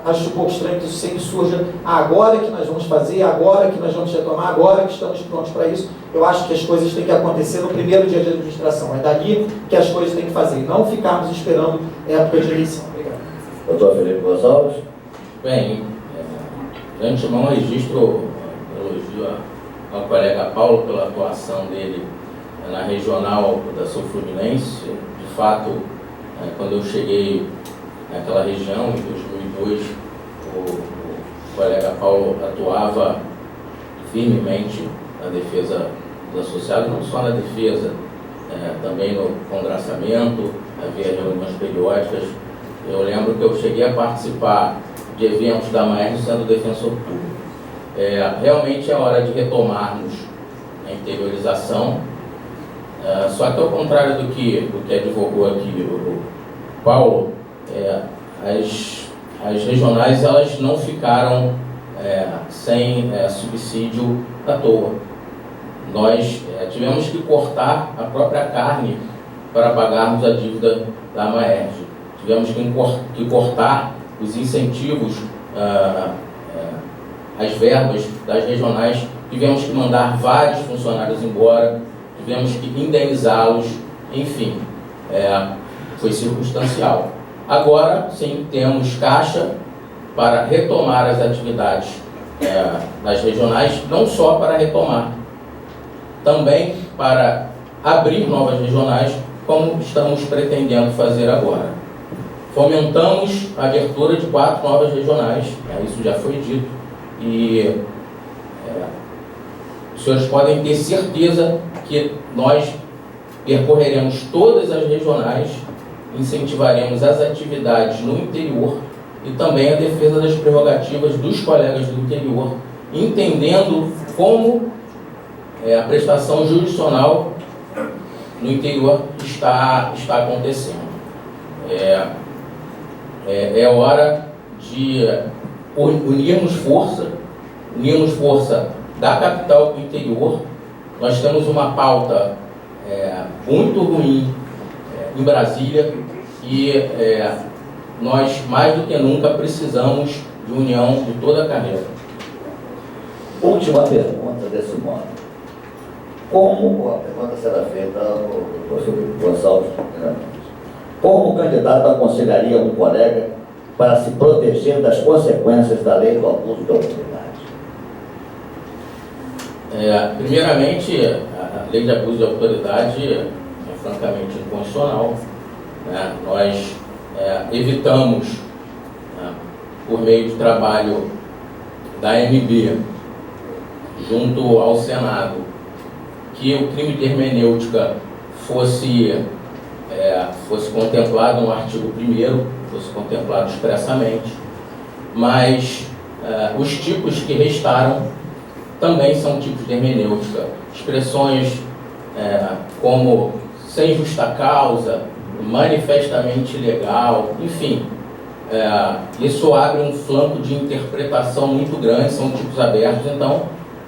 Acho um pouco estranho que isso sempre surja agora que nós vamos fazer, agora que nós vamos retomar, agora que estamos prontos para isso. Eu acho que as coisas têm que acontecer no primeiro dia de administração. É dali que as coisas têm que fazer, não ficarmos esperando época de eleição. Obrigado. Doutor Felipe Gonçalves. Bem, de antemão registro elogio ao colega Paulo pela atuação dele na regional da Sul Fluminense. De fato, quando eu cheguei naquela região, em 2002, o colega Paulo atuava firmemente na defesa dos associados, não só na defesa, também no congraçamento, havia reuniões periódicas. Eu lembro que eu cheguei a participar de eventos da Maersk sendo defensor público. Realmente é hora de retomarmos a interiorização, só que ao contrário do que advogou aqui o Paulo, as regionais elas não ficaram sem subsídio à toa. Nós tivemos que cortar a própria carne para pagarmos a dívida da Maersk. Tivemos que cortar os incentivos, as verbas das regionais, tivemos que mandar vários funcionários embora, tivemos que indenizá-los, enfim, foi circunstancial. Agora, sim, temos caixa para retomar as atividades das regionais, não só para retomar, também para abrir novas regionais, como estamos pretendendo fazer agora. Fomentamos a abertura de 4 novas regionais, isso já foi dito, e os senhores podem ter certeza que nós percorreremos todas as regionais, incentivaremos as atividades no interior e também a defesa das prerrogativas dos colegas do interior, entendendo como a prestação jurisdicional no interior está acontecendo. É hora de unirmos força da capital para o interior. Nós temos uma pauta muito ruim em Brasília e nós, mais do que nunca, precisamos de união de toda a carreira. Última pergunta desse modo. Como, a pergunta será feita ao professor Gonçalves, como o candidato aconselharia um colega para se proteger das consequências da lei do abuso de autoridade? Primeiramente, a lei de abuso de autoridade é francamente inconstitucional, né? Nós evitamos, por meio de trabalho da AMB, junto ao Senado, que o crime de hermenêutica fosse contemplado no artigo 1º, fosse contemplado expressamente, mas os tipos que restaram também são tipos de hermenêutica. Expressões como sem justa causa, manifestamente ilegal, enfim, isso abre um flanco de interpretação muito grande, são tipos abertos, então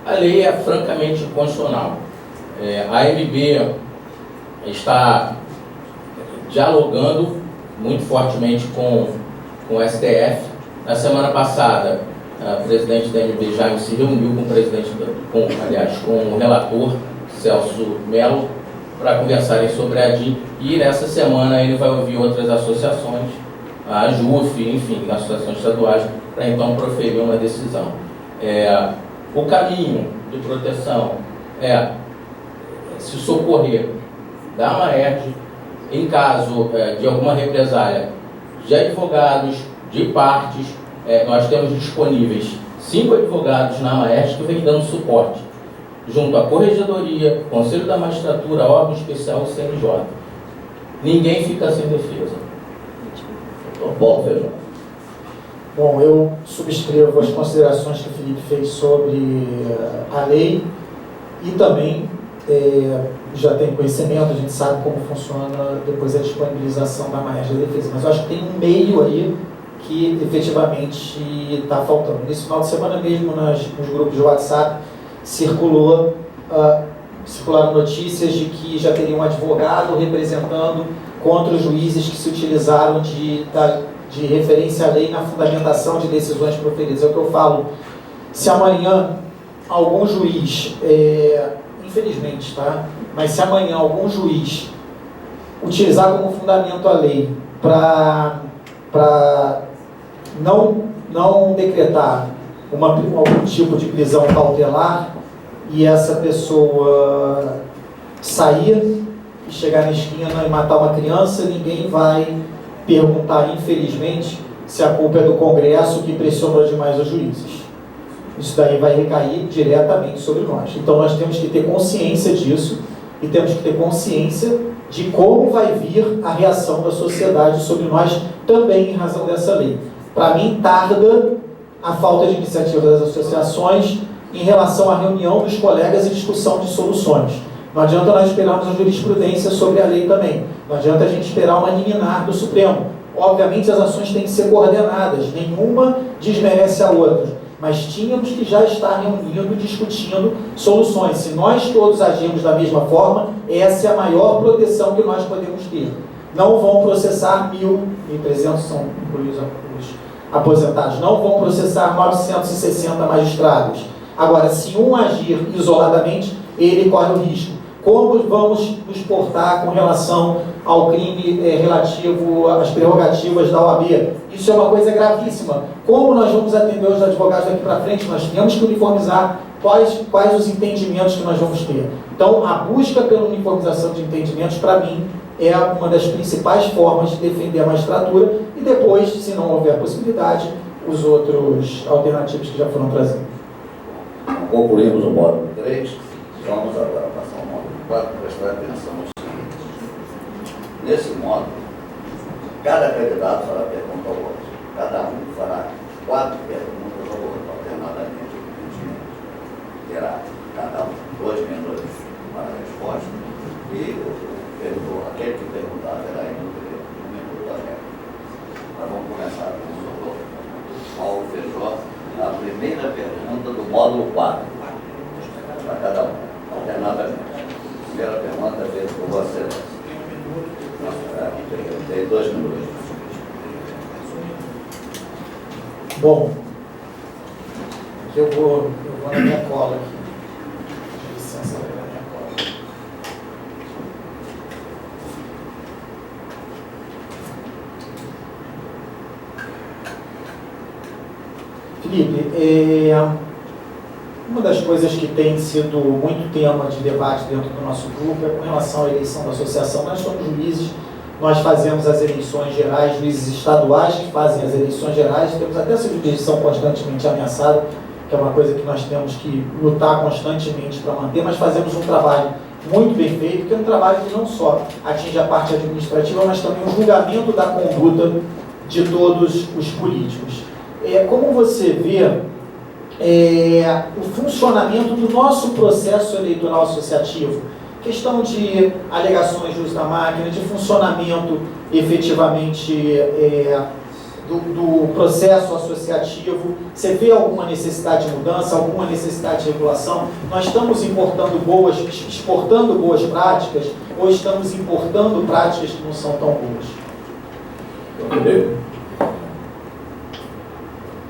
a lei é francamente inconstitucional. A AMB está dialogando muito fortemente com o STF. Na semana passada, o presidente da AMB já se reuniu com o relator Celso Mello para conversarem sobre a ADI, e nessa semana ele vai ouvir outras associações, a JUF, enfim, associações estaduais, para então proferir uma decisão. O caminho de proteção é se socorrer da Maerj em caso de alguma represália de advogados, de partes. Nós temos disponíveis 5 advogados na Maerj que vêm dando suporte, junto à Corregedoria, Conselho da Magistratura, órgão especial e CNJ. Ninguém fica sem defesa. Bom, Feijão. Bom, eu subscrevo as considerações que o Felipe fez sobre a lei e também já tem conhecimento, a gente sabe como funciona depois a disponibilização da Maerj da Defesa, mas eu acho que tem um meio aí que efetivamente está faltando. Nesse final de semana mesmo, nos grupos de WhatsApp, circularam notícias de que já teria um advogado representando contra os juízes que se utilizaram de referência à lei na fundamentação de decisões proferidas. É o que eu falo. Se amanhã algum juiz, infelizmente, tá? Mas se amanhã algum juiz utilizar como fundamento a lei para não decretar algum tipo de prisão cautelar e essa pessoa sair e chegar na esquina e matar uma criança, ninguém vai perguntar, infelizmente, se a culpa é do Congresso que pressionou demais os juízes. Isso daí vai recair diretamente sobre nós. Então nós temos que ter consciência disso e temos que ter consciência de como vai vir a reação da sociedade sobre nós também em razão dessa lei. Para mim, tarda a falta de iniciativa das associações em relação à reunião dos colegas e discussão de soluções. Não adianta nós esperarmos a jurisprudência sobre a lei também. Não adianta a gente esperar uma liminar do Supremo. Obviamente as ações têm que ser coordenadas, nenhuma desmerece a outra. Mas tínhamos que já estar reunindo, discutindo soluções. Se nós todos agirmos da mesma forma, essa é a maior proteção que nós podemos ter. Não vão processar 1.300 são incluídos os aposentados, não vão processar 960 magistrados. Agora, se um agir isoladamente, ele corre o risco. Como vamos nos portar com relação ao crime relativo às prerrogativas da OAB? Isso é uma coisa gravíssima. Como nós vamos atender os advogados daqui para frente? Nós temos que uniformizar quais os entendimentos que nós vamos ter. Então, a busca pela uniformização de entendimentos, para mim, é uma das principais formas de defender a magistratura e depois, se não houver possibilidade, os outros alternativos que já foram trazidos. Concluímos o módulo 3, vamos agora passar ao módulo 4, prestar atenção no seguinte. Nesse módulo, cada candidato fará pergunta ao outro. Cada um fará 4 perguntas ao outro, alternadamente, evidentemente. Terá cada um 2 minutos para a resposta e aquele que perguntar terá em 1 minuto a resposta. primeira pergunta do módulo 4, para cada um, alternadamente. Primeira pergunta é feita por Vossa Excelência. Tem 2 minutos. Bom, eu vou na minha cola aqui. Licença, eu vou na minha cola. Felipe, uma das coisas que tem sido muito tema de debate dentro do nosso grupo é com relação à eleição da associação. Nós somos juízes, nós fazemos as eleições gerais, juízes estaduais que fazem as eleições gerais, temos até essa jurisdição constantemente ameaçada, que é uma coisa que nós temos que lutar constantemente para manter, mas fazemos um trabalho muito bem feito, que é um trabalho que não só atinge a parte administrativa, mas também o julgamento da conduta de todos os políticos. Como você vê o funcionamento do nosso processo eleitoral associativo, questão de alegações de uso da máquina, de funcionamento efetivamente do processo associativo, você vê alguma necessidade de mudança, alguma necessidade de regulação? Nós estamos exportando boas práticas ou estamos importando práticas que não são tão boas?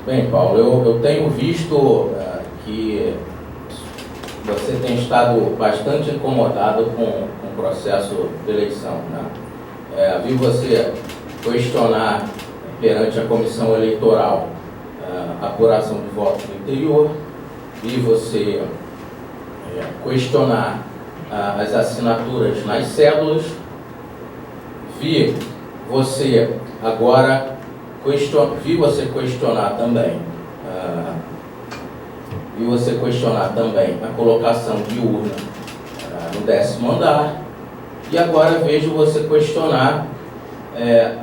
Bem, Paulo, eu tenho visto que você tem estado bastante incomodado com o processo de eleição, né? Vi você questionar perante a comissão eleitoral a apuração de votos do interior, vi você questionar as assinaturas nas cédulas, vi você agora questionar também a colocação de urna no 10º andar, e agora vejo você questionar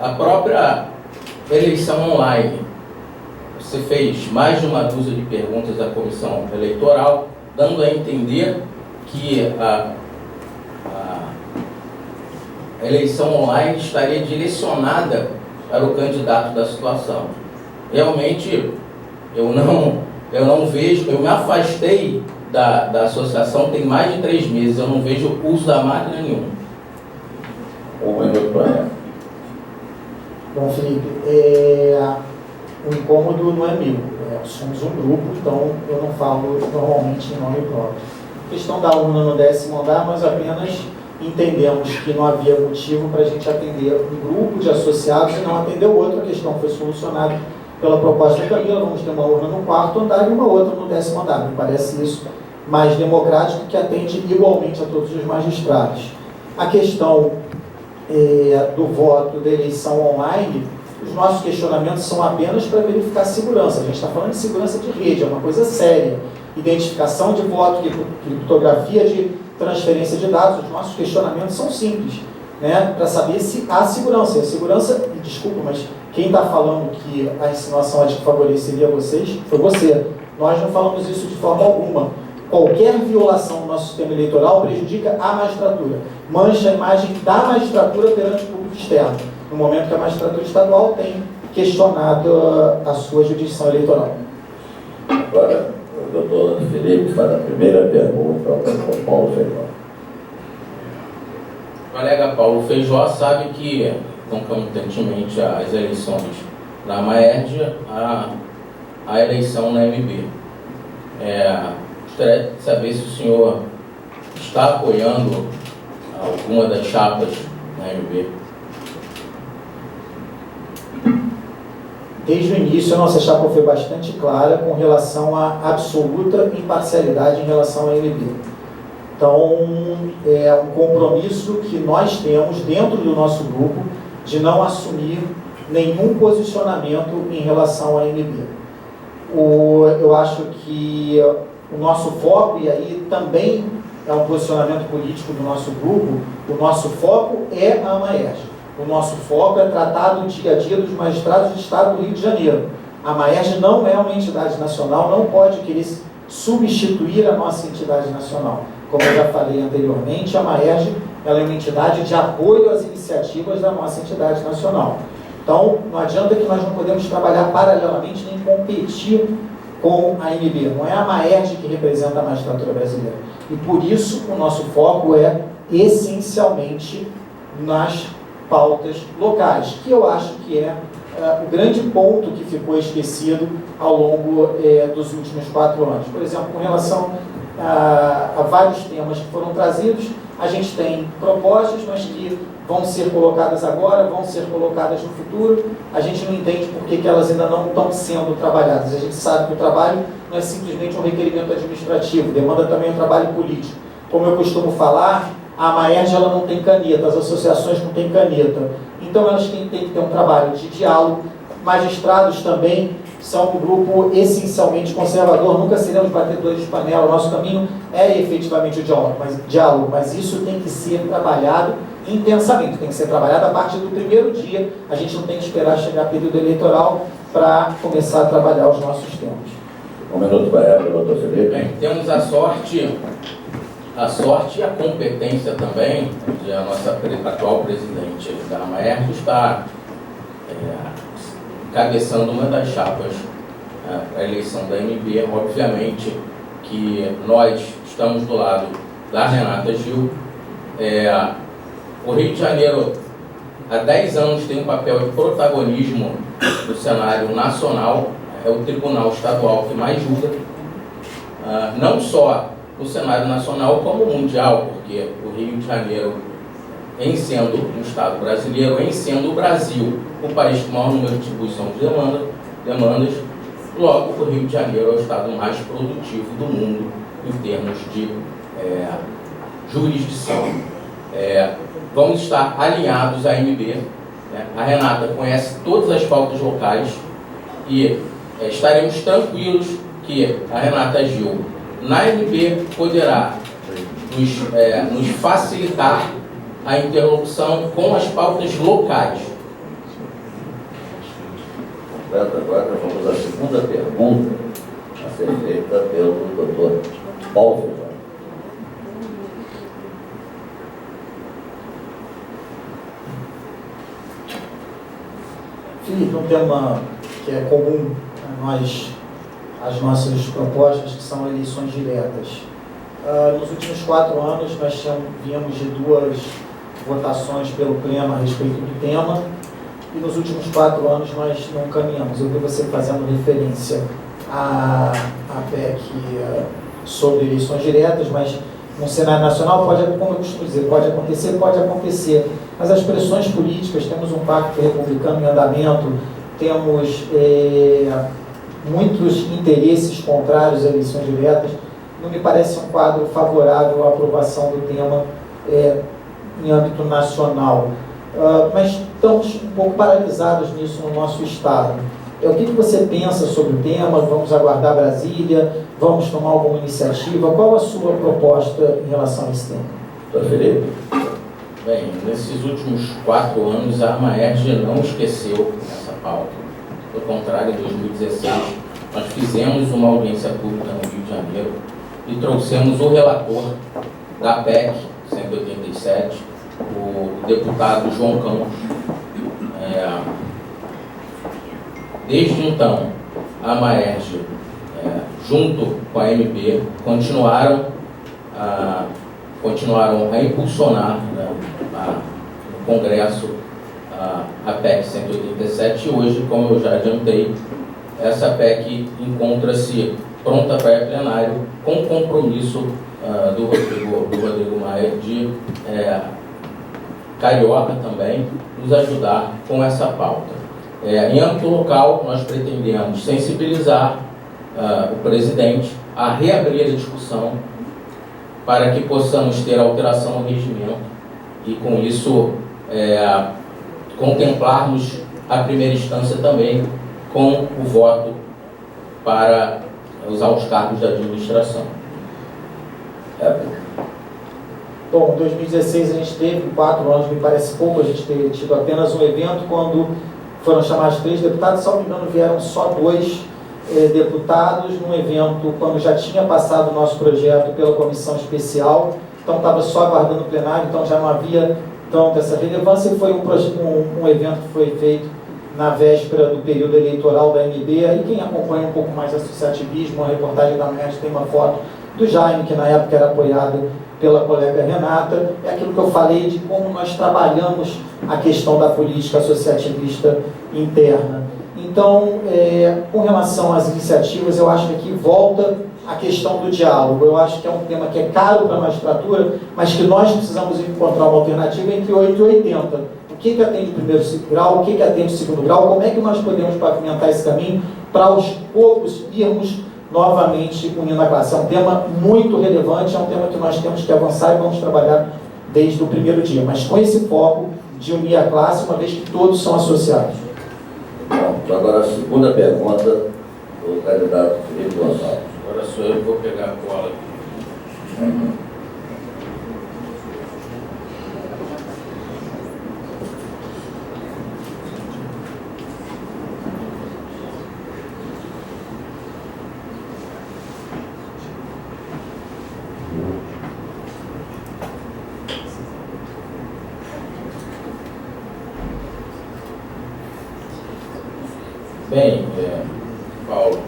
a própria eleição online. Você fez mais de uma dúzia de perguntas à comissão eleitoral, dando a entender que a eleição online estaria direcionada para o candidato da situação. Realmente, eu não vejo, eu me afastei da associação tem mais de 3 meses, eu não vejo uso da máquina nenhum. Bom, Felipe, o incômodo não é meu, somos um grupo, então eu não falo normalmente em nome próprio. A questão da urna no 10º andar, nós apenas entendemos que não havia motivo para a gente atender um grupo de associados e não atender o outro. A questão foi solucionada pela proposta da Camila, vamos ter uma urna no 4º andar e uma outra no 10º andar. Me parece isso mais democrático, que atende igualmente a todos os magistrados. A questão do voto, da eleição online, os nossos questionamentos são apenas para verificar a segurança. A gente está falando de segurança de rede, é uma coisa séria. Identificação de voto, criptografia de transferência de dados. Os nossos questionamentos são simples, né, para saber se há segurança. E a segurança, desculpa, mas quem está falando que a insinuação acho que favoreceria vocês, foi você. Nós não falamos isso de forma alguma. Qualquer violação do nosso sistema eleitoral prejudica a magistratura, mancha a imagem da magistratura perante o público externo, no momento que a magistratura estadual tem questionado a sua jurisdição eleitoral. Agora, o doutor Felipe faz a primeira pergunta ao Paulo Feijó. O colega Paulo Feijó sabe que, concomitantemente às eleições na Maerj, a eleição na MB. Gostaria de saber se o senhor está apoiando alguma das chapas na MB. Desde o início, a nossa chapa foi bastante clara com relação à absoluta imparcialidade em relação à MB. Então, é um compromisso que nós temos dentro do nosso grupo de não assumir nenhum posicionamento em relação à MB. Eu acho que o nosso foco, e aí também é um posicionamento político do nosso grupo, o nosso foco é a Maerj. O nosso foco é tratar do dia a dia dos magistrados do Estado do Rio de Janeiro. A Maerj não é uma entidade nacional, não pode querer substituir a nossa entidade nacional. Como eu já falei anteriormente, a Maerj ela é uma entidade de apoio às iniciativas da nossa entidade nacional. Então, não adianta que nós não podemos trabalhar paralelamente nem competir com a AMB, não é a Maerj que representa a magistratura brasileira. E por isso o nosso foco é essencialmente nas pautas locais, que eu acho que é o grande ponto que ficou esquecido ao longo dos últimos 4 anos. Por exemplo, com relação a vários temas que foram trazidos, a gente tem propostas, mas que vão ser colocadas agora, vão ser colocadas no futuro. A gente não entende por que elas ainda não estão sendo trabalhadas. A gente sabe que o trabalho não é simplesmente um requerimento administrativo, demanda também um trabalho político. Como eu costumo falar, a Maerj ela não tem caneta, as associações não têm caneta. Então elas têm que ter um trabalho de diálogo. Magistrados também são um grupo essencialmente conservador, nunca seremos batedores de panela. O nosso caminho é efetivamente o diálogo, mas isso tem que ser trabalhado intensamente, tem que ser trabalhado a partir do primeiro dia. A gente não tem que esperar chegar período eleitoral para começar a trabalhar os nossos temas. Um minuto para ela, doutor Felipe. Bem, temos a sorte e a competência também de a nossa atual presidente da Maerj estar encabeçando uma das chapas para a eleição da AMB. Obviamente que nós estamos do lado da Renata Gil. O Rio de Janeiro, há 10 anos, tem um papel de protagonismo no cenário nacional, é o tribunal estadual que mais julga, não só no cenário nacional como mundial, porque o Rio de Janeiro, em sendo um estado brasileiro, em sendo o Brasil o país com o maior número de distribuição de demandas, logo o Rio de Janeiro é o estado mais produtivo do mundo em termos de jurisdição. Vamos estar alinhados à AMB. A Renata conhece todas as pautas locais e estaremos tranquilos que a Renata Gil, na AMB, poderá nos facilitar a interlocução com as pautas locais. Agora vamos à segunda pergunta a ser feita pelo doutor Paulo Feijão. Felipe, um tema que é comum a nós, as nossas propostas, que são eleições diretas. Nos últimos 4 anos, nós viemos de 2 votações pelo Pleno a respeito do tema, e nos últimos 4 anos nós não caminhamos. Eu vi você fazendo referência à PEC sobre eleições diretas, mas no cenário nacional, como eu costumo dizer, pode acontecer, mas as pressões políticas, temos um pacto republicano em andamento, temos muitos interesses contrários a eleições diretas. Não me parece um quadro favorável à aprovação do tema em âmbito nacional. Mas estamos um pouco paralisados nisso no nosso Estado. O que você pensa sobre o tema? Vamos aguardar Brasília? Vamos tomar alguma iniciativa? Qual a sua proposta em relação a esse tema? Doutor Felipe. Bem, nesses últimos 4 anos, a Maerj não esqueceu essa pauta. Pelo contrário, em 2016, nós fizemos uma audiência pública no Rio de Janeiro e trouxemos o relator da PEC 187, o deputado João Campos. Desde então, a Maerj, junto com a AMB, continuaram a impulsionar no Congresso a PEC 187 e hoje, como eu já adiantei, essa PEC encontra-se pronta para plenário com compromisso do Rodrigo Maia de Carioca também nos ajudar com essa pauta. Em âmbito local, nós pretendemos sensibilizar o presidente a reabrir a discussão para que possamos ter alteração no regimento e, com isso, contemplarmos a primeira instância também com o voto para usar os cargos da administração. Bom, em 2016 a gente teve 4 anos, me parece pouco, a gente ter tido apenas um evento quando foram chamados 3 deputados, se não me engano vieram só 2 deputados num evento quando já tinha passado o nosso projeto pela comissão especial, então estava só aguardando o plenário, então já não havia tanta essa relevância, e foi um evento que foi feito na véspera do período eleitoral da MB. E quem acompanha um pouco mais associativismo, a reportagem da Manhã tem uma foto do Jaime, que na época era apoiado pela colega Renata. É aquilo que eu falei de como nós trabalhamos a questão da política associativista interna. Então, com relação às iniciativas, eu acho que aqui volta a questão do diálogo. Eu acho que é um tema que é caro para a magistratura, mas que nós precisamos encontrar uma alternativa entre 8 e 80. O que atende o primeiro grau, o que atende o segundo grau, como é que nós podemos pavimentar esse caminho para aos poucos irmos novamente unindo a classe. É um tema muito relevante, é um tema que nós temos que avançar e vamos trabalhar desde o primeiro dia, mas com esse foco de unir a classe, uma vez que todos são associados. Bom, então agora a segunda pergunta do candidato Felipe Gonçalves. Agora sou eu que vou pegar a cola aqui. Bem, Paulo,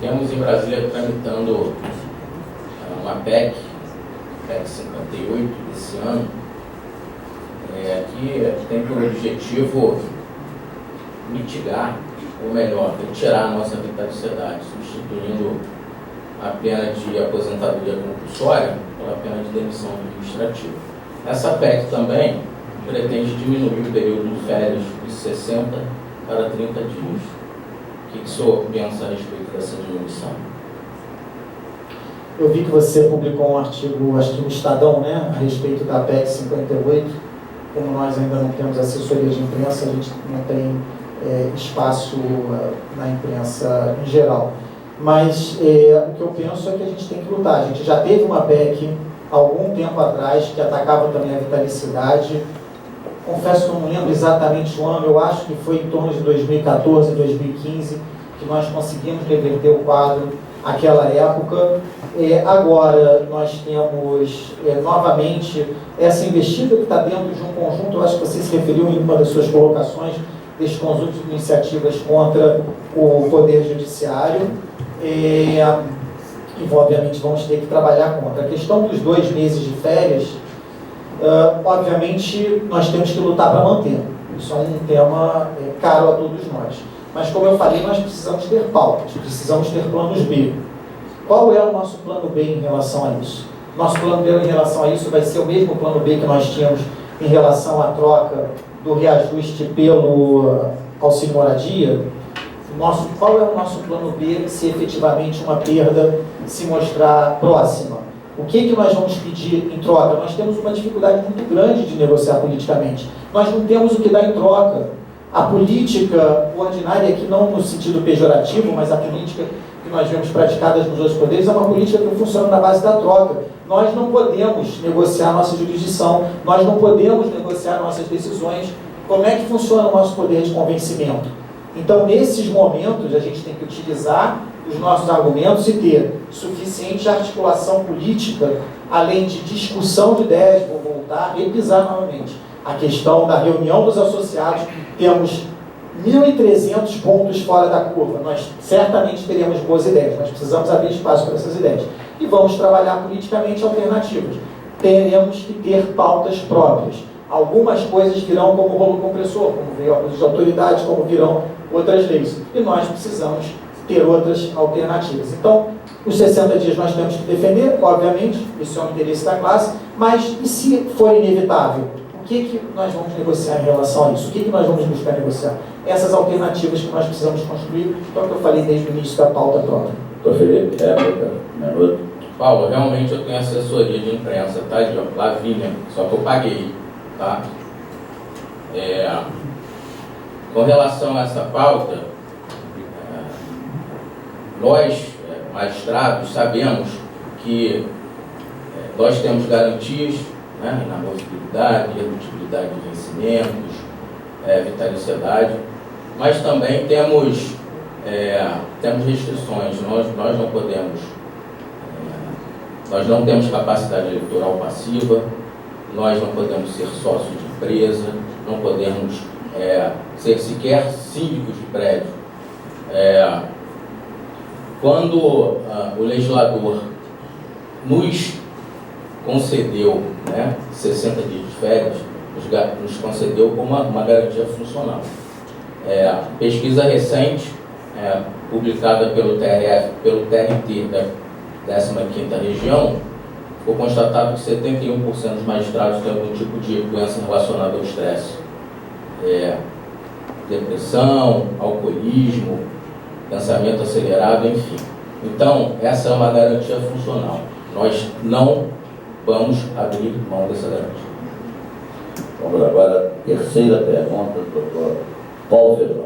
temos em Brasília tramitando uma PEC 58 desse ano, que tem por objetivo mitigar, ou melhor, retirar a nossa vitaliciedade, substituindo a pena de aposentadoria compulsória pela pena de demissão administrativa. Essa PEC também pretende diminuir o período de férias de 60 para 30 dias. O que o senhor pensa a respeito dessa diminuição? Eu vi que você publicou um artigo, acho que no Estadão, né, a respeito da PEC 58. Como nós ainda não temos assessoria de imprensa, a gente não tem espaço na imprensa em geral. Mas o que eu penso é que a gente tem que lutar. A gente já teve uma PEC há algum tempo atrás que atacava também a vitaliciedade. Confesso que eu não lembro exatamente o ano, eu acho que foi em torno de 2014, 2015, que nós conseguimos reverter o quadro naquela época. Agora nós temos novamente essa investida que está dentro de um conjunto, eu acho que você se referiu em uma das suas colocações, desse conjunto de iniciativas contra o Poder Judiciário, e obviamente vamos ter que trabalhar contra. A questão dos 2 meses de férias, obviamente nós temos que lutar para manter. Isso é um tema caro a todos nós. Mas como eu falei, nós precisamos ter pautas, precisamos ter planos B. Qual é o nosso plano B em relação a isso? Nosso plano B em relação a isso vai ser o mesmo plano B que nós tínhamos em relação à troca do reajuste pelo auxílio moradia. Qual é o nosso plano B se efetivamente uma perda se mostrar próxima? O que nós vamos pedir em troca? Nós temos uma dificuldade muito grande de negociar politicamente. Nós não temos o que dar em troca. A política ordinária, aqui não no sentido pejorativo, mas a política que nós vemos praticadas nos outros poderes, é uma política que funciona na base da troca. Nós não podemos negociar nossa jurisdição, nós não podemos negociar nossas decisões. Como é que funciona o nosso poder de convencimento? Então, nesses momentos, a gente tem que utilizar os nossos argumentos e ter suficiente articulação política, além de discussão de ideias, vou voltar e repisar novamente. A questão da reunião dos associados, temos 1.300 pontos fora da curva. Nós certamente teremos boas ideias, mas precisamos abrir espaço para essas ideias. E vamos trabalhar politicamente alternativas. Teremos que ter pautas próprias. Algumas coisas virão como rolo compressor, como veio a abuso de autoridade, como virão outras leis. E nós precisamos ter outras alternativas. Então, os 60 dias nós temos que defender, obviamente, isso é um interesse da classe, mas e se for inevitável? O que nós vamos negociar em relação a isso? O que nós vamos buscar negociar? Essas alternativas que nós precisamos construir, então é o que eu falei desde o início da pauta própria. Doutor Felipe, minuto. Paulo, realmente eu tenho assessoria de imprensa, tá, de Lavínia, só que eu paguei, tá? Com relação a essa pauta, nós, magistrados, sabemos que nós temos garantias, né, na mobilidade, redutibilidade de vencimentos, vitaliciedade, mas também temos restrições. Nós não podemos, nós não temos capacidade eleitoral passiva, nós não podemos ser sócios de empresa, não podemos ser sequer síndicos de prédio. Quando o legislador nos concedeu 60 dias de férias, nos concedeu como uma garantia funcional. Pesquisa recente, publicada pelo TRT da 15ª região, foi constatado que 71% dos magistrados têm algum tipo de doença relacionada ao estresse. Depressão, alcoolismo, pensamento acelerado, enfim. Então, essa é uma garantia funcional. Nós não vamos abrir mão dessa garantia. Vamos agora à terceira pergunta do doutor Paulo Feijó.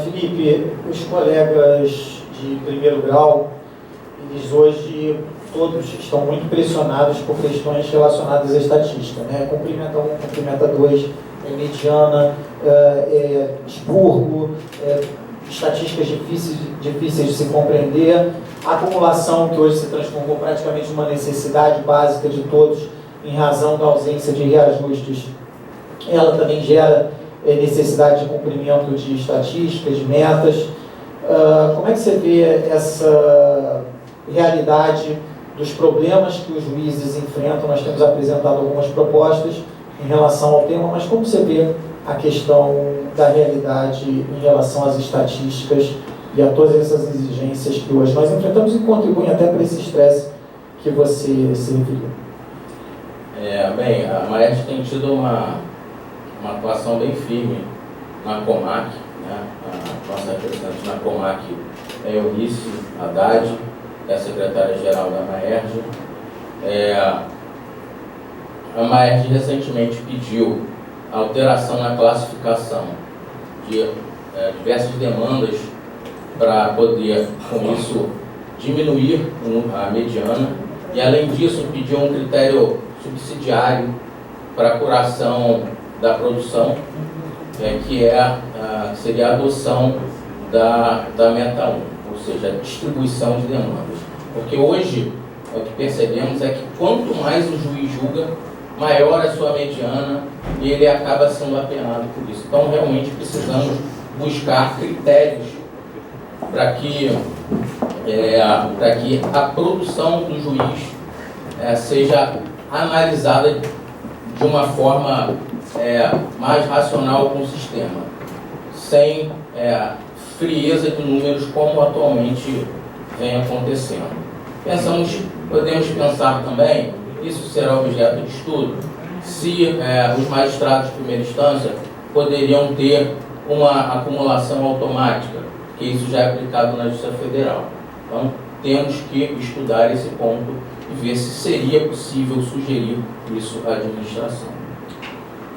Felipe, os colegas de primeiro grau, eles hoje todos estão muito pressionados por questões relacionadas à estatística, né? Cumprimenta 1, cumprimenta 2, mediana, expurgo, estatísticas difíceis de se compreender, a acumulação que hoje se transformou praticamente numa necessidade básica de todos em razão da ausência de reajustes, ela também gera necessidade de cumprimento de estatísticas, de metas. Como é que você vê essa realidade dos problemas que os juízes enfrentam? Nós temos apresentado algumas propostas em relação ao tema, mas como você vê a questão da realidade em relação às estatísticas e a todas essas exigências que hoje nós enfrentamos e contribuem até para esse estresse que você se referiu? Bem, a Maersk tem tido uma atuação bem firme na Comac, né? A nossa representante na Comac é Eunice Haddad, é a secretária-geral da Maersk. A Maersk recentemente pediu alteração na classificação de diversas demandas para poder, com isso, diminuir a mediana e, além disso, pediu um critério subsidiário para a curação da produção, que seria a adoção da meta 1, ou seja, a distribuição de demandas. Porque hoje, o que percebemos é que quanto mais o juiz julga, maior a sua mediana e ele acaba sendo apenado por isso. Então, realmente, precisamos buscar critérios para que a produção do juiz seja analisada de uma forma mais racional com o sistema, sem frieza de números como atualmente vem acontecendo. Podemos pensar também, isso será objeto de estudo, se os magistrados de primeira instância poderiam ter uma acumulação automática, que isso já é aplicado na Justiça Federal. Então, temos que estudar esse ponto e ver se seria possível sugerir isso à administração.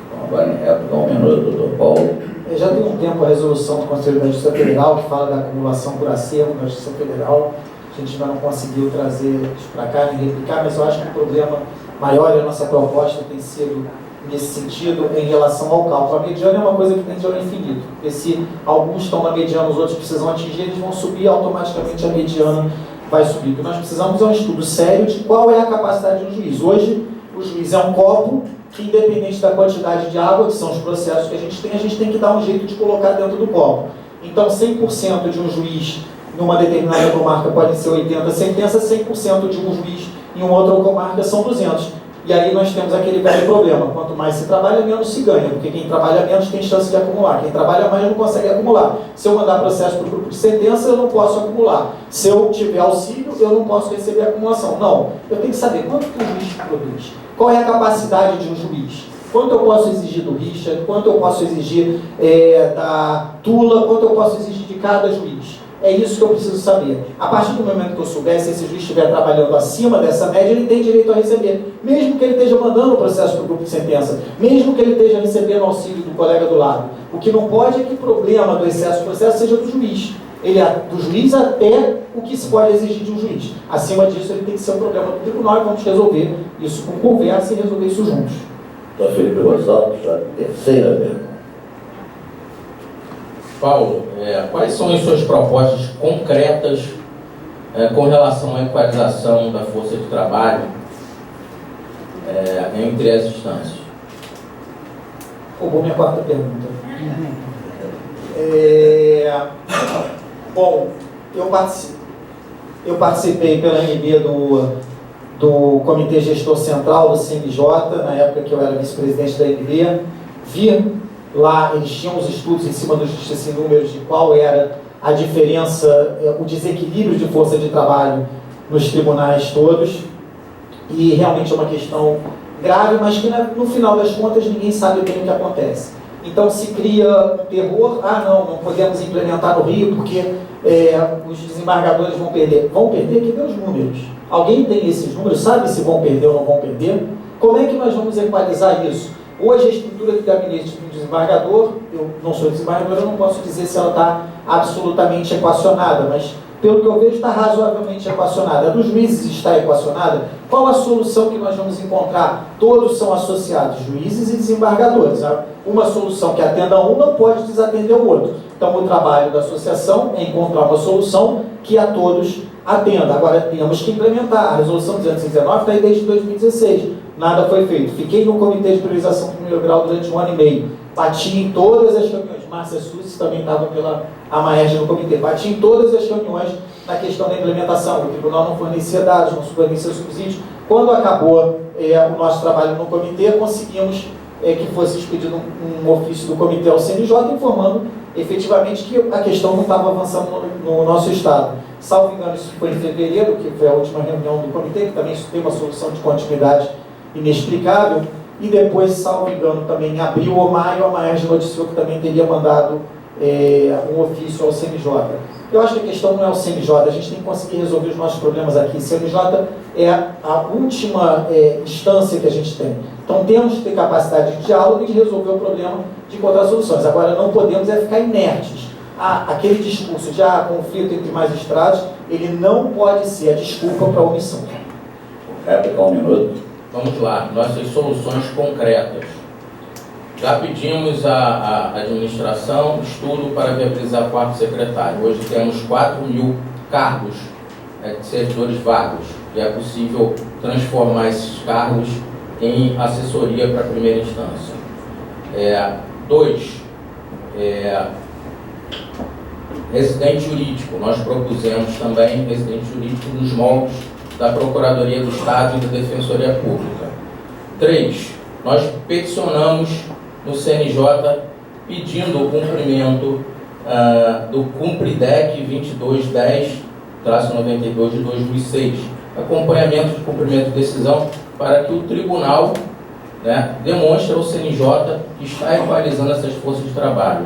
Então, agora em réplica, 1 minuto, doutor Paulo. Já tem um tempo a resolução do Conselho da Justiça Federal que fala da acumulação por acervo na Justiça Federal. A gente ainda não conseguiu trazer isso para cá nem replicar, mas eu acho que o problema maior e a nossa proposta tem sido nesse sentido em relação ao cálculo. A mediana é uma coisa que tende ao infinito, porque se alguns estão na mediana, os outros precisam atingir, eles vão subir, automaticamente a mediana vai subir. O que nós precisamos é um estudo sério de qual é a capacidade do juiz. Hoje, o juiz é um copo que, independente da quantidade de água, que são os processos que a gente tem que dar um jeito de colocar dentro do copo. Então, 100% de um juiz numa determinada comarca pode ser 80 sentenças, 100% de um juiz em uma outra comarca são 200. E aí nós temos aquele velho problema, quanto mais se trabalha, menos se ganha, porque quem trabalha menos tem chance de acumular, quem trabalha mais não consegue acumular. Se eu mandar processo para o grupo de sentença, eu não posso acumular. Se eu tiver auxílio, eu não posso receber acumulação. Não, eu tenho que saber quanto que o juiz produz, qual é a capacidade de um juiz, quanto eu posso exigir do Richard, quanto eu posso exigir da Tula, quanto eu posso exigir de cada juiz. É isso que eu preciso saber. A partir do momento que eu souber, se esse juiz estiver trabalhando acima dessa média, ele tem direito a receber. Mesmo que ele esteja mandando o processo para o grupo de sentença, mesmo que ele esteja recebendo auxílio do colega do lado. O que não pode é que o problema do excesso de processo seja do juiz. Ele é do juiz até o que se pode exigir de um juiz. Acima disso, ele tem que ser um problema do tribunal e vamos resolver isso com conversa e resolver isso juntos. Doutor Felipe Gonçalves, a terceira pergunta. Paulo, quais são as suas propostas concretas com relação à equalização da força de trabalho entre as instâncias? Roubou minha quarta pergunta. Bom, eu participei pela MB do Comitê Gestor Central do CNJ, na época que eu era vice-presidente da MB. Vi lá, eles tinham os estudos em cima dos justiça em números de qual era a diferença, o desequilíbrio de força de trabalho nos tribunais todos, e realmente é uma questão grave, mas que no final das contas ninguém sabe bem o que acontece. Então se cria terror, não podemos implementar no Rio porque os desembargadores vão perder. Vão perder? Que dê os números. Alguém tem esses números? Sabe se vão perder ou não vão perder? Como é que nós vamos equalizar isso? Hoje a estrutura do gabinete do desembargador, eu não sou desembargador, eu não posso dizer se ela está absolutamente equacionada, mas pelo que eu vejo está razoavelmente equacionada. A dos juízes está equacionada. Qual a solução que nós vamos encontrar? Todos são associados, juízes e desembargadores. Uma solução que atenda a um não pode desatender o outro. Então o trabalho da associação é encontrar uma solução que a todos atenda. Agora temos que implementar. A resolução 219 está aí desde 2016. Nada foi feito. Fiquei no Comitê de Priorização do Primeiro Grau durante 1 ano e meio. Bati em todas as reuniões. Márcia Suzy também estava pela AMAERJ no comitê. Bati em todas as reuniões na questão da implementação. O tribunal não fornecia dados, não fornecia subsídios. Quando acabou o nosso trabalho no comitê, conseguimos que fosse expedido um ofício do comitê ao CNJ informando efetivamente que a questão não estava avançando no nosso estado. Salvo engano, isso foi em fevereiro, que foi a última reunião do comitê, que também tem uma solução de continuidade inexplicável, e depois, salvo engano, também em abril ou maio, a AMAERJ noticiou que também teria mandado um ofício ao CNJ. Eu acho que a questão não é o CNJ, a gente tem que conseguir resolver os nossos problemas aqui. O CNJ é a última instância que a gente tem. Então temos que ter capacidade de diálogo e de resolver o problema de encontrar soluções. Agora não podemos ficar inertes. Aquele discurso de conflito entre magistrados, ele não pode ser a desculpa para a omissão. Réplica, 1 minuto. Vamos lá, nossas soluções concretas. Já pedimos à administração estudo para viabilizar quarto secretário. Hoje temos 4.000 cargos de servidores vagos e é possível transformar esses cargos em assessoria para a primeira instância. 2. Residente jurídico. Nós propusemos também residente jurídico nos moldes da Procuradoria do Estado e da Defensoria Pública. 3. Nós peticionamos no CNJ pedindo o cumprimento do Cumpridec 2210-92 de 2006, acompanhamento de cumprimento de decisão para que o tribunal demonstre ao CNJ que está equalizando essas forças de trabalho.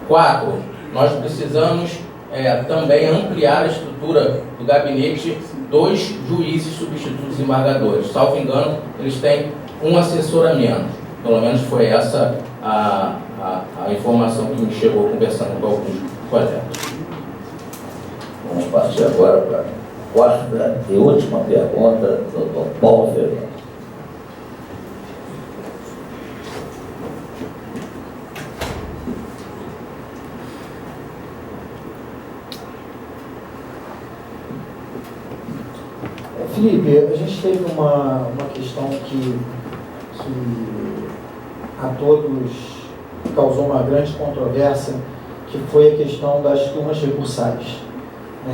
4. Nós precisamos também ampliar a estrutura do gabinete dos juízes substitutos desembargadores. Salvo engano, eles têm um assessor a menos. Pelo menos foi essa a informação que me chegou conversando com alguns colegas. Vamos partir agora para a quarta e última pergunta, doutor Paulo Fernando. Felipe, a gente teve uma questão que a todos causou uma grande controvérsia, que foi a questão das turmas recursais.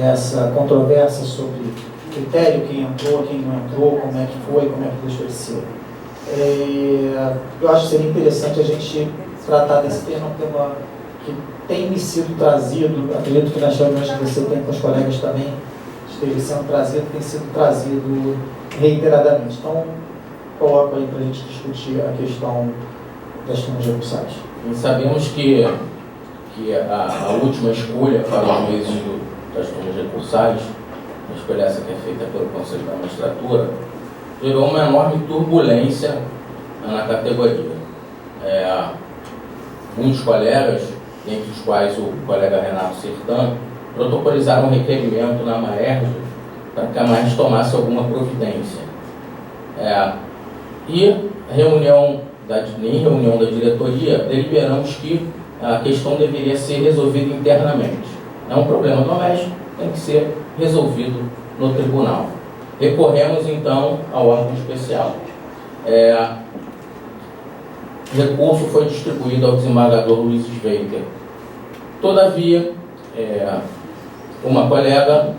Essa controvérsia sobre critério, quem entrou, quem não entrou, como é que foi, como é que deixou de ser. Eu acho que seria interessante a gente tratar desse tema, um tema que tem me sido trazido, acredito que nas reuniões que você tem com os colegas também, esteve sendo trazido, tem sido trazido reiteradamente. Então, coloco aí para a gente discutir a questão das turmas recursais. E sabemos que a última escolha para os juízes das turmas recursais, a escolha essa que é feita pelo Conselho da Magistratura, gerou uma enorme turbulência na categoria. Muitos colegas, entre os quais o colega Renato Sertan, protocolizaram um requerimento na AMAERJ para que a AMAERJ tomasse alguma providência. E em reunião da diretoria, deliberamos que a questão deveria ser resolvida internamente. É um problema doméstico, tem que ser resolvido no tribunal. Recorremos, então, ao órgão especial. recurso foi distribuído ao desembargador Luiz Sveiter. Todavia, uma colega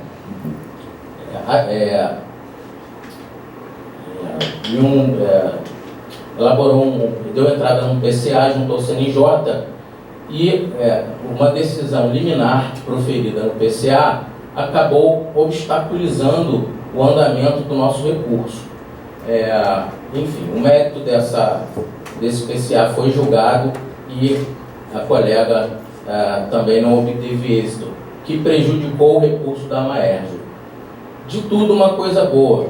deu entrada num PCA junto ao CNJ e uma decisão liminar proferida no PCA acabou obstaculizando o andamento do nosso recurso. Enfim, o mérito desse PCA foi julgado e a colega também não obteve êxito, que prejudicou o recurso da Maerj. De tudo, uma coisa boa.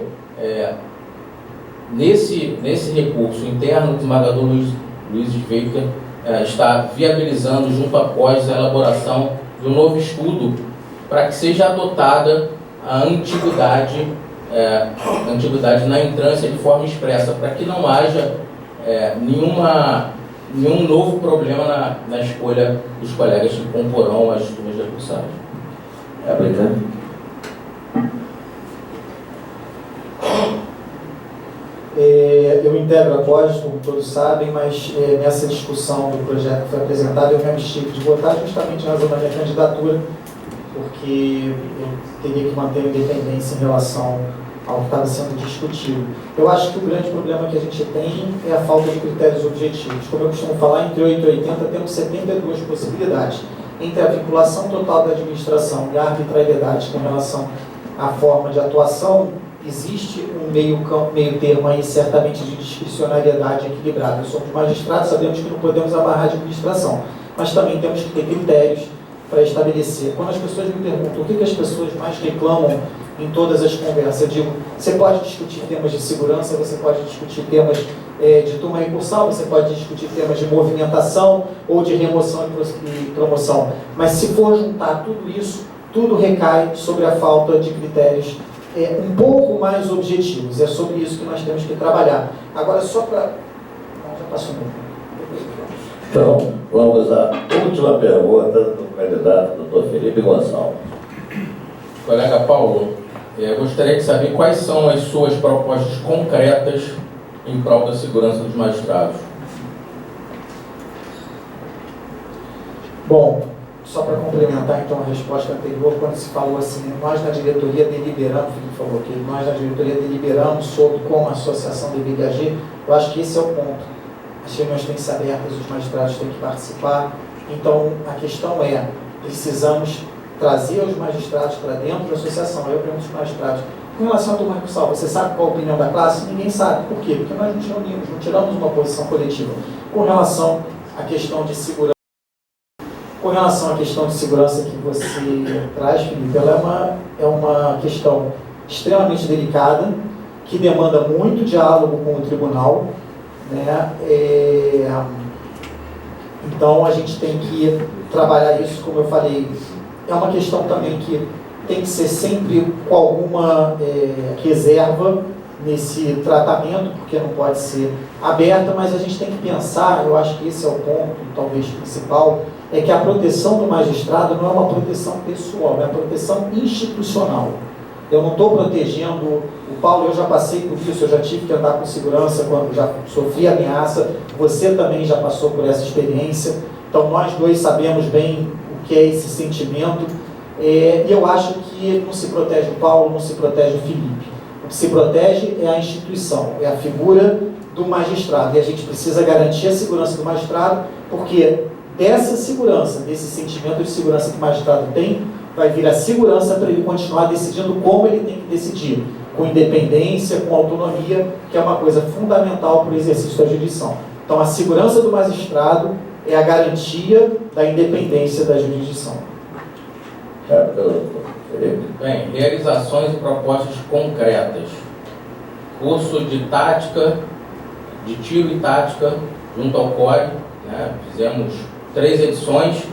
Nesse recurso interno, o desembargador Luiz Sveiter está viabilizando, junto após a elaboração de um novo estudo, para que seja adotada a antiguidade na entrância de forma expressa, para que não haja nenhum novo problema na escolha dos colegas que comporão as turmas de recursagem. Obrigado. Eu integro a COGES, como todos sabem, mas nessa discussão do projeto que foi apresentado, eu me abstive de votar justamente em razão da minha candidatura, porque eu teria que manter a independência em relação ao que estava sendo discutido. Eu acho que o grande problema que a gente tem é a falta de critérios objetivos. Como eu costumo falar, entre 8 e 80 temos 72 possibilidades. Entre a vinculação total da administração e a arbitrariedade com relação à forma de atuação, existe um meio termo aí, certamente, de discricionariedade equilibrada. Nós somos magistrados, sabemos que não podemos amarrar a administração, mas também temos que ter critérios para estabelecer. Quando as pessoas me perguntam o que as pessoas mais reclamam em todas as conversas, eu digo, você pode discutir temas de segurança, você pode discutir temas de turma recursal, você pode discutir temas de movimentação ou de remoção e promoção, mas se for juntar tudo isso, tudo recai sobre a falta de critérios um pouco mais objetivos. É sobre isso que nós temos que trabalhar. Agora, só para... Não, já passou muito. Então, vamos à última pergunta do candidato, doutor Felipe Gonçalves. Colega Paulo, gostaria de saber quais são as suas propostas concretas em prol da segurança dos magistrados. Bom, só para complementar então a resposta anterior, quando se falou assim, nós na diretoria deliberamos, o Felipe falou que nós na diretoria deliberamos sobre como a associação deveria agir, eu acho que esse é o ponto. As reuniões têm que ser abertas, os magistrados têm que participar, então a questão precisamos trazer os magistrados para dentro da associação. Aí eu pergunto aos magistrados, com relação à turma recursal, você sabe qual a opinião da classe? Ninguém sabe. Por quê? Porque nós nos reunimos, não tiramos uma posição coletiva. Com relação à questão de segurança, que você traz, Felipe, ela é uma questão extremamente delicada, que demanda muito diálogo com o tribunal, né? Então a gente tem que trabalhar isso, como eu falei. É uma questão também que tem que ser sempre com alguma reserva nesse tratamento, porque não pode ser aberta, mas a gente tem que pensar, eu acho que esse é o ponto, talvez, principal, é que a proteção do magistrado não é uma proteção pessoal, é uma proteção institucional. Eu não estou protegendo o Paulo, eu já passei por isso, eu já tive que andar com segurança quando já sofri ameaça, você também já passou por essa experiência, então nós dois sabemos bem o que é esse sentimento, e eu acho que não se protege o Paulo, não se protege o Felipe. O que se protege é a instituição, é a figura do magistrado, e a gente precisa garantir a segurança do magistrado, porque dessa segurança, desse sentimento de segurança que o magistrado tem, vai vir a segurança para ele continuar decidindo como ele tem que decidir, com independência, com autonomia, que é uma coisa fundamental para o exercício da jurisdição. Então, a segurança do magistrado é a garantia da independência da jurisdição. Bem, realizações e propostas concretas. Curso de tática, de tiro e tática, junto ao COI, né? Fizemos 3 edições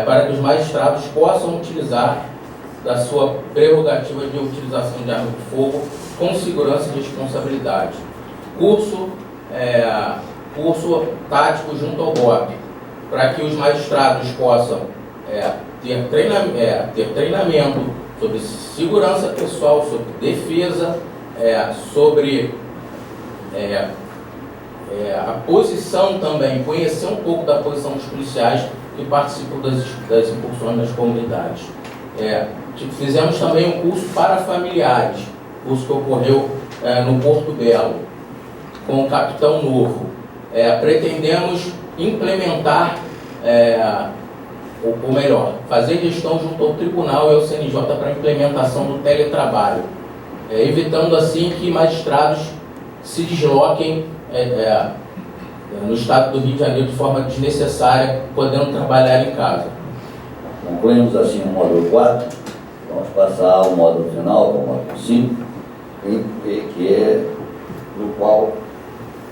para que os magistrados possam utilizar da sua prerrogativa de utilização de arma de fogo com segurança e responsabilidade. Curso tático junto ao BOP, para que os magistrados possam ter treinamento sobre segurança pessoal, sobre defesa, sobre a posição também, conhecer um pouco da posição dos policiais que participam das incursões nas comunidades. Fizemos também um curso para familiares, curso que ocorreu no Porto Belo, com o Capitão Novo. Pretendemos implementar, ou melhor, fazer gestão junto ao Tribunal e ao CNJ para a implementação do teletrabalho, evitando assim que magistrados se desloquem no estado do Rio de Janeiro de forma desnecessária, podendo trabalhar em casa. Concluímos assim o módulo 4, vamos passar ao módulo final, o módulo 5, no qual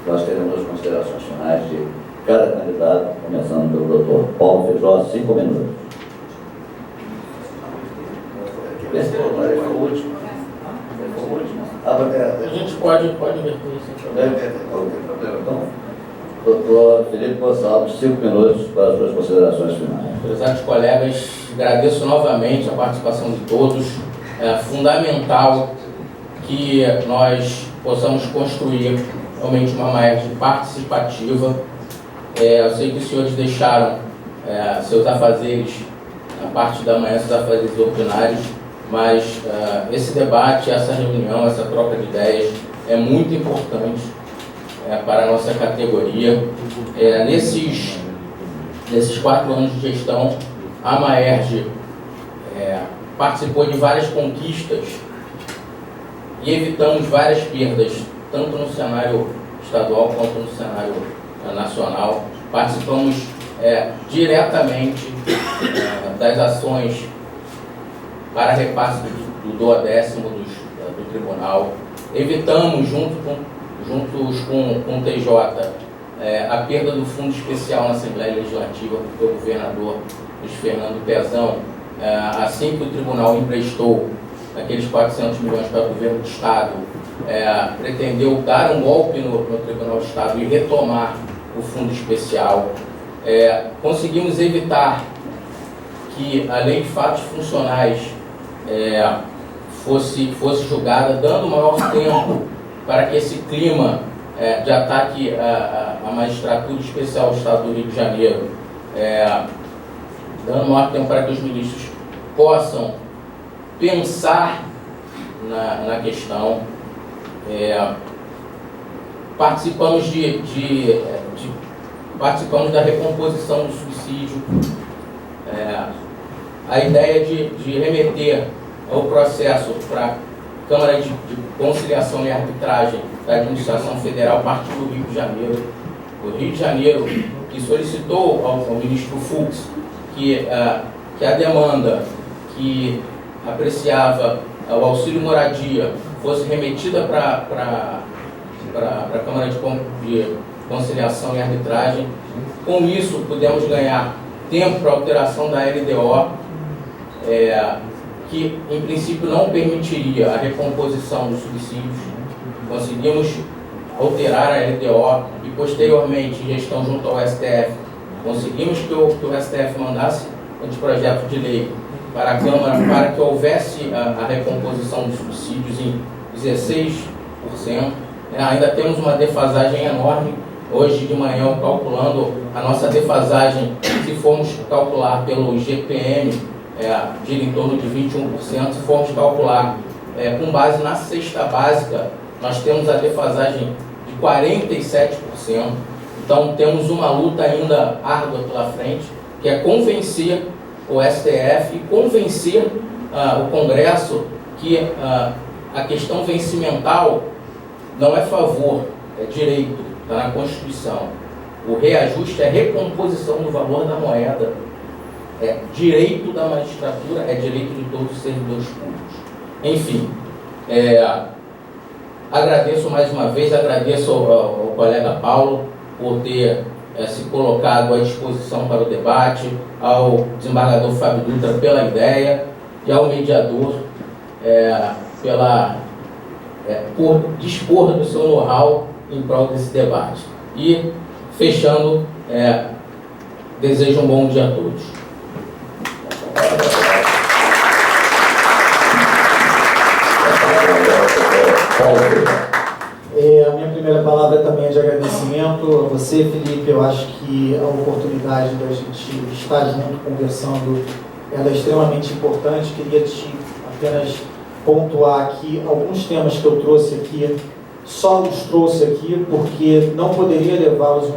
nós teremos as considerações finais de cada candidato, começando pelo Dr. Paulo Feijó, 5 minutos. Esse foi o último. A gente pode inverter isso. Não tem problema. Então, doutor Felipe Gonçalves, 5 minutos para as suas considerações finais. Prezados colegas, agradeço novamente a participação de todos. É fundamental que nós possamos construir realmente uma MAERJ participativa. Eu sei que os senhores deixaram seus afazeres, a parte da manhã, seus afazeres ordinários, mas esse debate, essa reunião, essa troca de ideias é muito importante para a nossa categoria. Nesses 4 anos de gestão, a MAERJ participou de várias conquistas e evitamos várias perdas, tanto no cenário estadual quanto no cenário nacional. Participamos diretamente das ações para repasse do duodécimo do tribunal. Evitamos, juntos com o TJ, a perda do fundo especial na Assembleia Legislativa, porque o governador Luiz Fernando Pezão, assim que o tribunal emprestou aqueles 400 milhões para o governo do Estado, pretendeu dar um golpe no Tribunal do Estado e retomar o fundo especial. Conseguimos evitar que a lei de fatos funcionais fosse julgada, dando maior tempo para que esse clima de ataque à magistratura especial do Estado do Rio de Janeiro, dando maior tempo para que os ministros possam pensar na questão. Participamos participamos da recomposição do subsídio. A ideia de remeter o processo para a Câmara de Conciliação e Arbitragem da Administração Federal partiu do Rio de Janeiro. O Rio de Janeiro, que solicitou ao ministro Fux que a demanda que apreciava o auxílio moradia fosse remetida para a Câmara de Conciliação e Arbitragem. Com isso, pudemos ganhar tempo para a alteração da LDO, que em princípio não permitiria a recomposição dos subsídios. Conseguimos alterar a LDO e posteriormente, em gestão junto ao STF, conseguimos que o STF mandasse um projeto de lei para a Câmara para que houvesse a recomposição dos subsídios em 16%. Ainda temos uma defasagem enorme. Hoje de manhã, calculando a nossa defasagem, se formos calcular pelo IGPM, gira em torno de 21%. Se formos calcular com base na cesta básica, nós temos a defasagem de 47%. Então, temos uma luta ainda árdua pela frente, que é convencer o STF e convencer o Congresso que a questão vencimental não é favor, é direito, está na Constituição. O reajuste é recomposição do valor da moeda, é direito da magistratura, é direito de todos os servidores públicos. Enfim, agradeço mais uma vez, agradeço ao colega Paulo por ter se colocado à disposição para o debate, ao desembargador Fábio Dutra pela ideia e ao mediador por dispor do seu know-how em prol desse debate. E, fechando, desejo um bom dia a todos. A minha primeira palavra também é de agradecimento cumprimento a você, Felipe. Eu acho que a oportunidade da gente estar junto, conversando, ela é extremamente importante. Queria te apenas pontuar aqui alguns temas que eu trouxe aqui, só os trouxe aqui porque não poderia levá-los em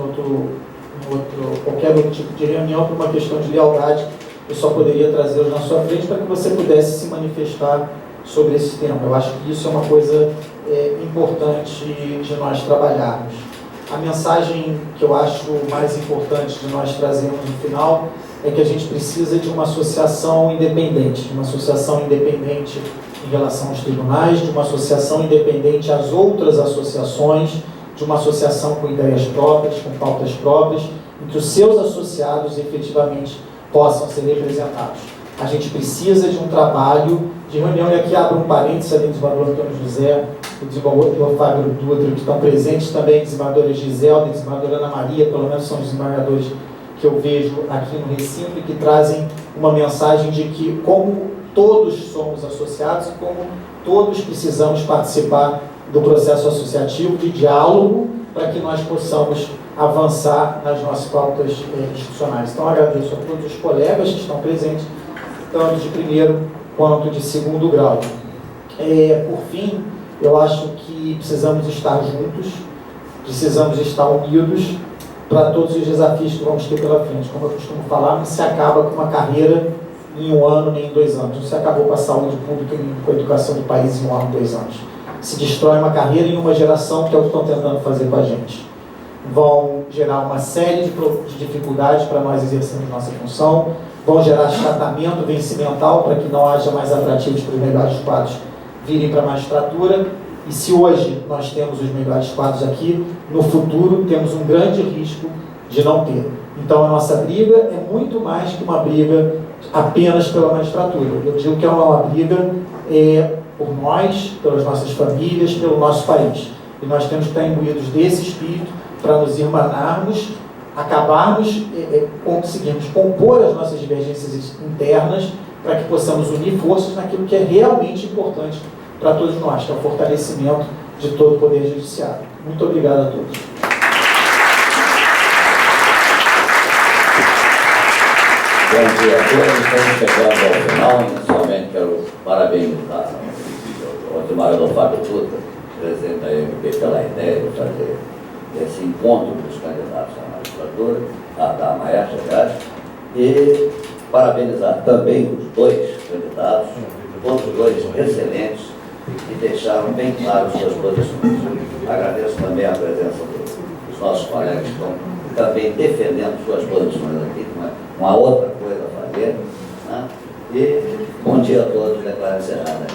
qualquer outro tipo de reunião por uma questão de lealdade. Eu só poderia trazê-los na sua frente para que você pudesse se manifestar sobre esse tema. Eu acho que isso é uma coisa importante de nós trabalharmos. A mensagem que eu acho mais importante de nós trazermos no final é que a gente precisa de uma associação independente, em relação aos tribunais, de uma associação independente às outras associações, de uma associação com ideias próprias, com pautas próprias, em que os seus associados efetivamente possam ser representados. A gente precisa de um trabalho de reunião, e aqui abro um parênteses ali, desembargador Antônio José, o desembargador Fábio Dutra, que estão presentes também, desembargadora Giselda e desembargadora Ana Maria, pelo menos são os desembargadores que eu vejo aqui no recinto e que trazem uma mensagem de que, como todos somos associados e como todos precisamos participar do processo associativo de diálogo para que nós possamos avançar nas nossas pautas institucionais. Então, agradeço a todos os colegas que estão presentes, tanto de primeiro quanto de segundo grau. Por fim, eu acho que precisamos estar juntos, precisamos estar unidos para todos os desafios que vamos ter pela frente. Como eu costumo falar, não se acaba com uma carreira em 1 ano, nem em 2 anos. Não se acabou com a saúde pública nem com a educação do país em 1 ano, 2 anos. Se destrói uma carreira em uma geração, que é o que estão tentando fazer com a gente. Vão gerar uma série de dificuldades para nós exercermos nossa função, vão gerar achatamento vencimental para que não haja mais atrativos para os melhores quadros virem para a magistratura. E se hoje nós temos os melhores quadros aqui, no futuro temos um grande risco de não ter. Então a nossa briga é muito mais que uma briga apenas pela magistratura. Eu digo que é uma briga por nós, pelas nossas famílias, pelo nosso país. E nós temos que estar imbuídos desse espírito para nos irmanarmos, acabarmos, conseguirmos compor as nossas divergências internas para que possamos unir forças naquilo que é realmente importante para todos nós, que é o fortalecimento de todo o Poder Judiciário. Muito obrigado a todos. Bom dia a todos, estamos chegando ao final. Inicialmente quero parabenizar o desembargador Fábio Dutra, presidente da MP, pela ideia de fazer esse encontro dos candidatos à magistratura, da Maestro, aliás, e parabenizar também os 2 candidatos, todos os 2 excelentes, e deixaram bem claras suas posições. Agradeço também a presença dos nossos colegas que estão também defendendo suas posições aqui, com a outra coisa a fazer. Né? E bom dia a todos, declaro encerrada.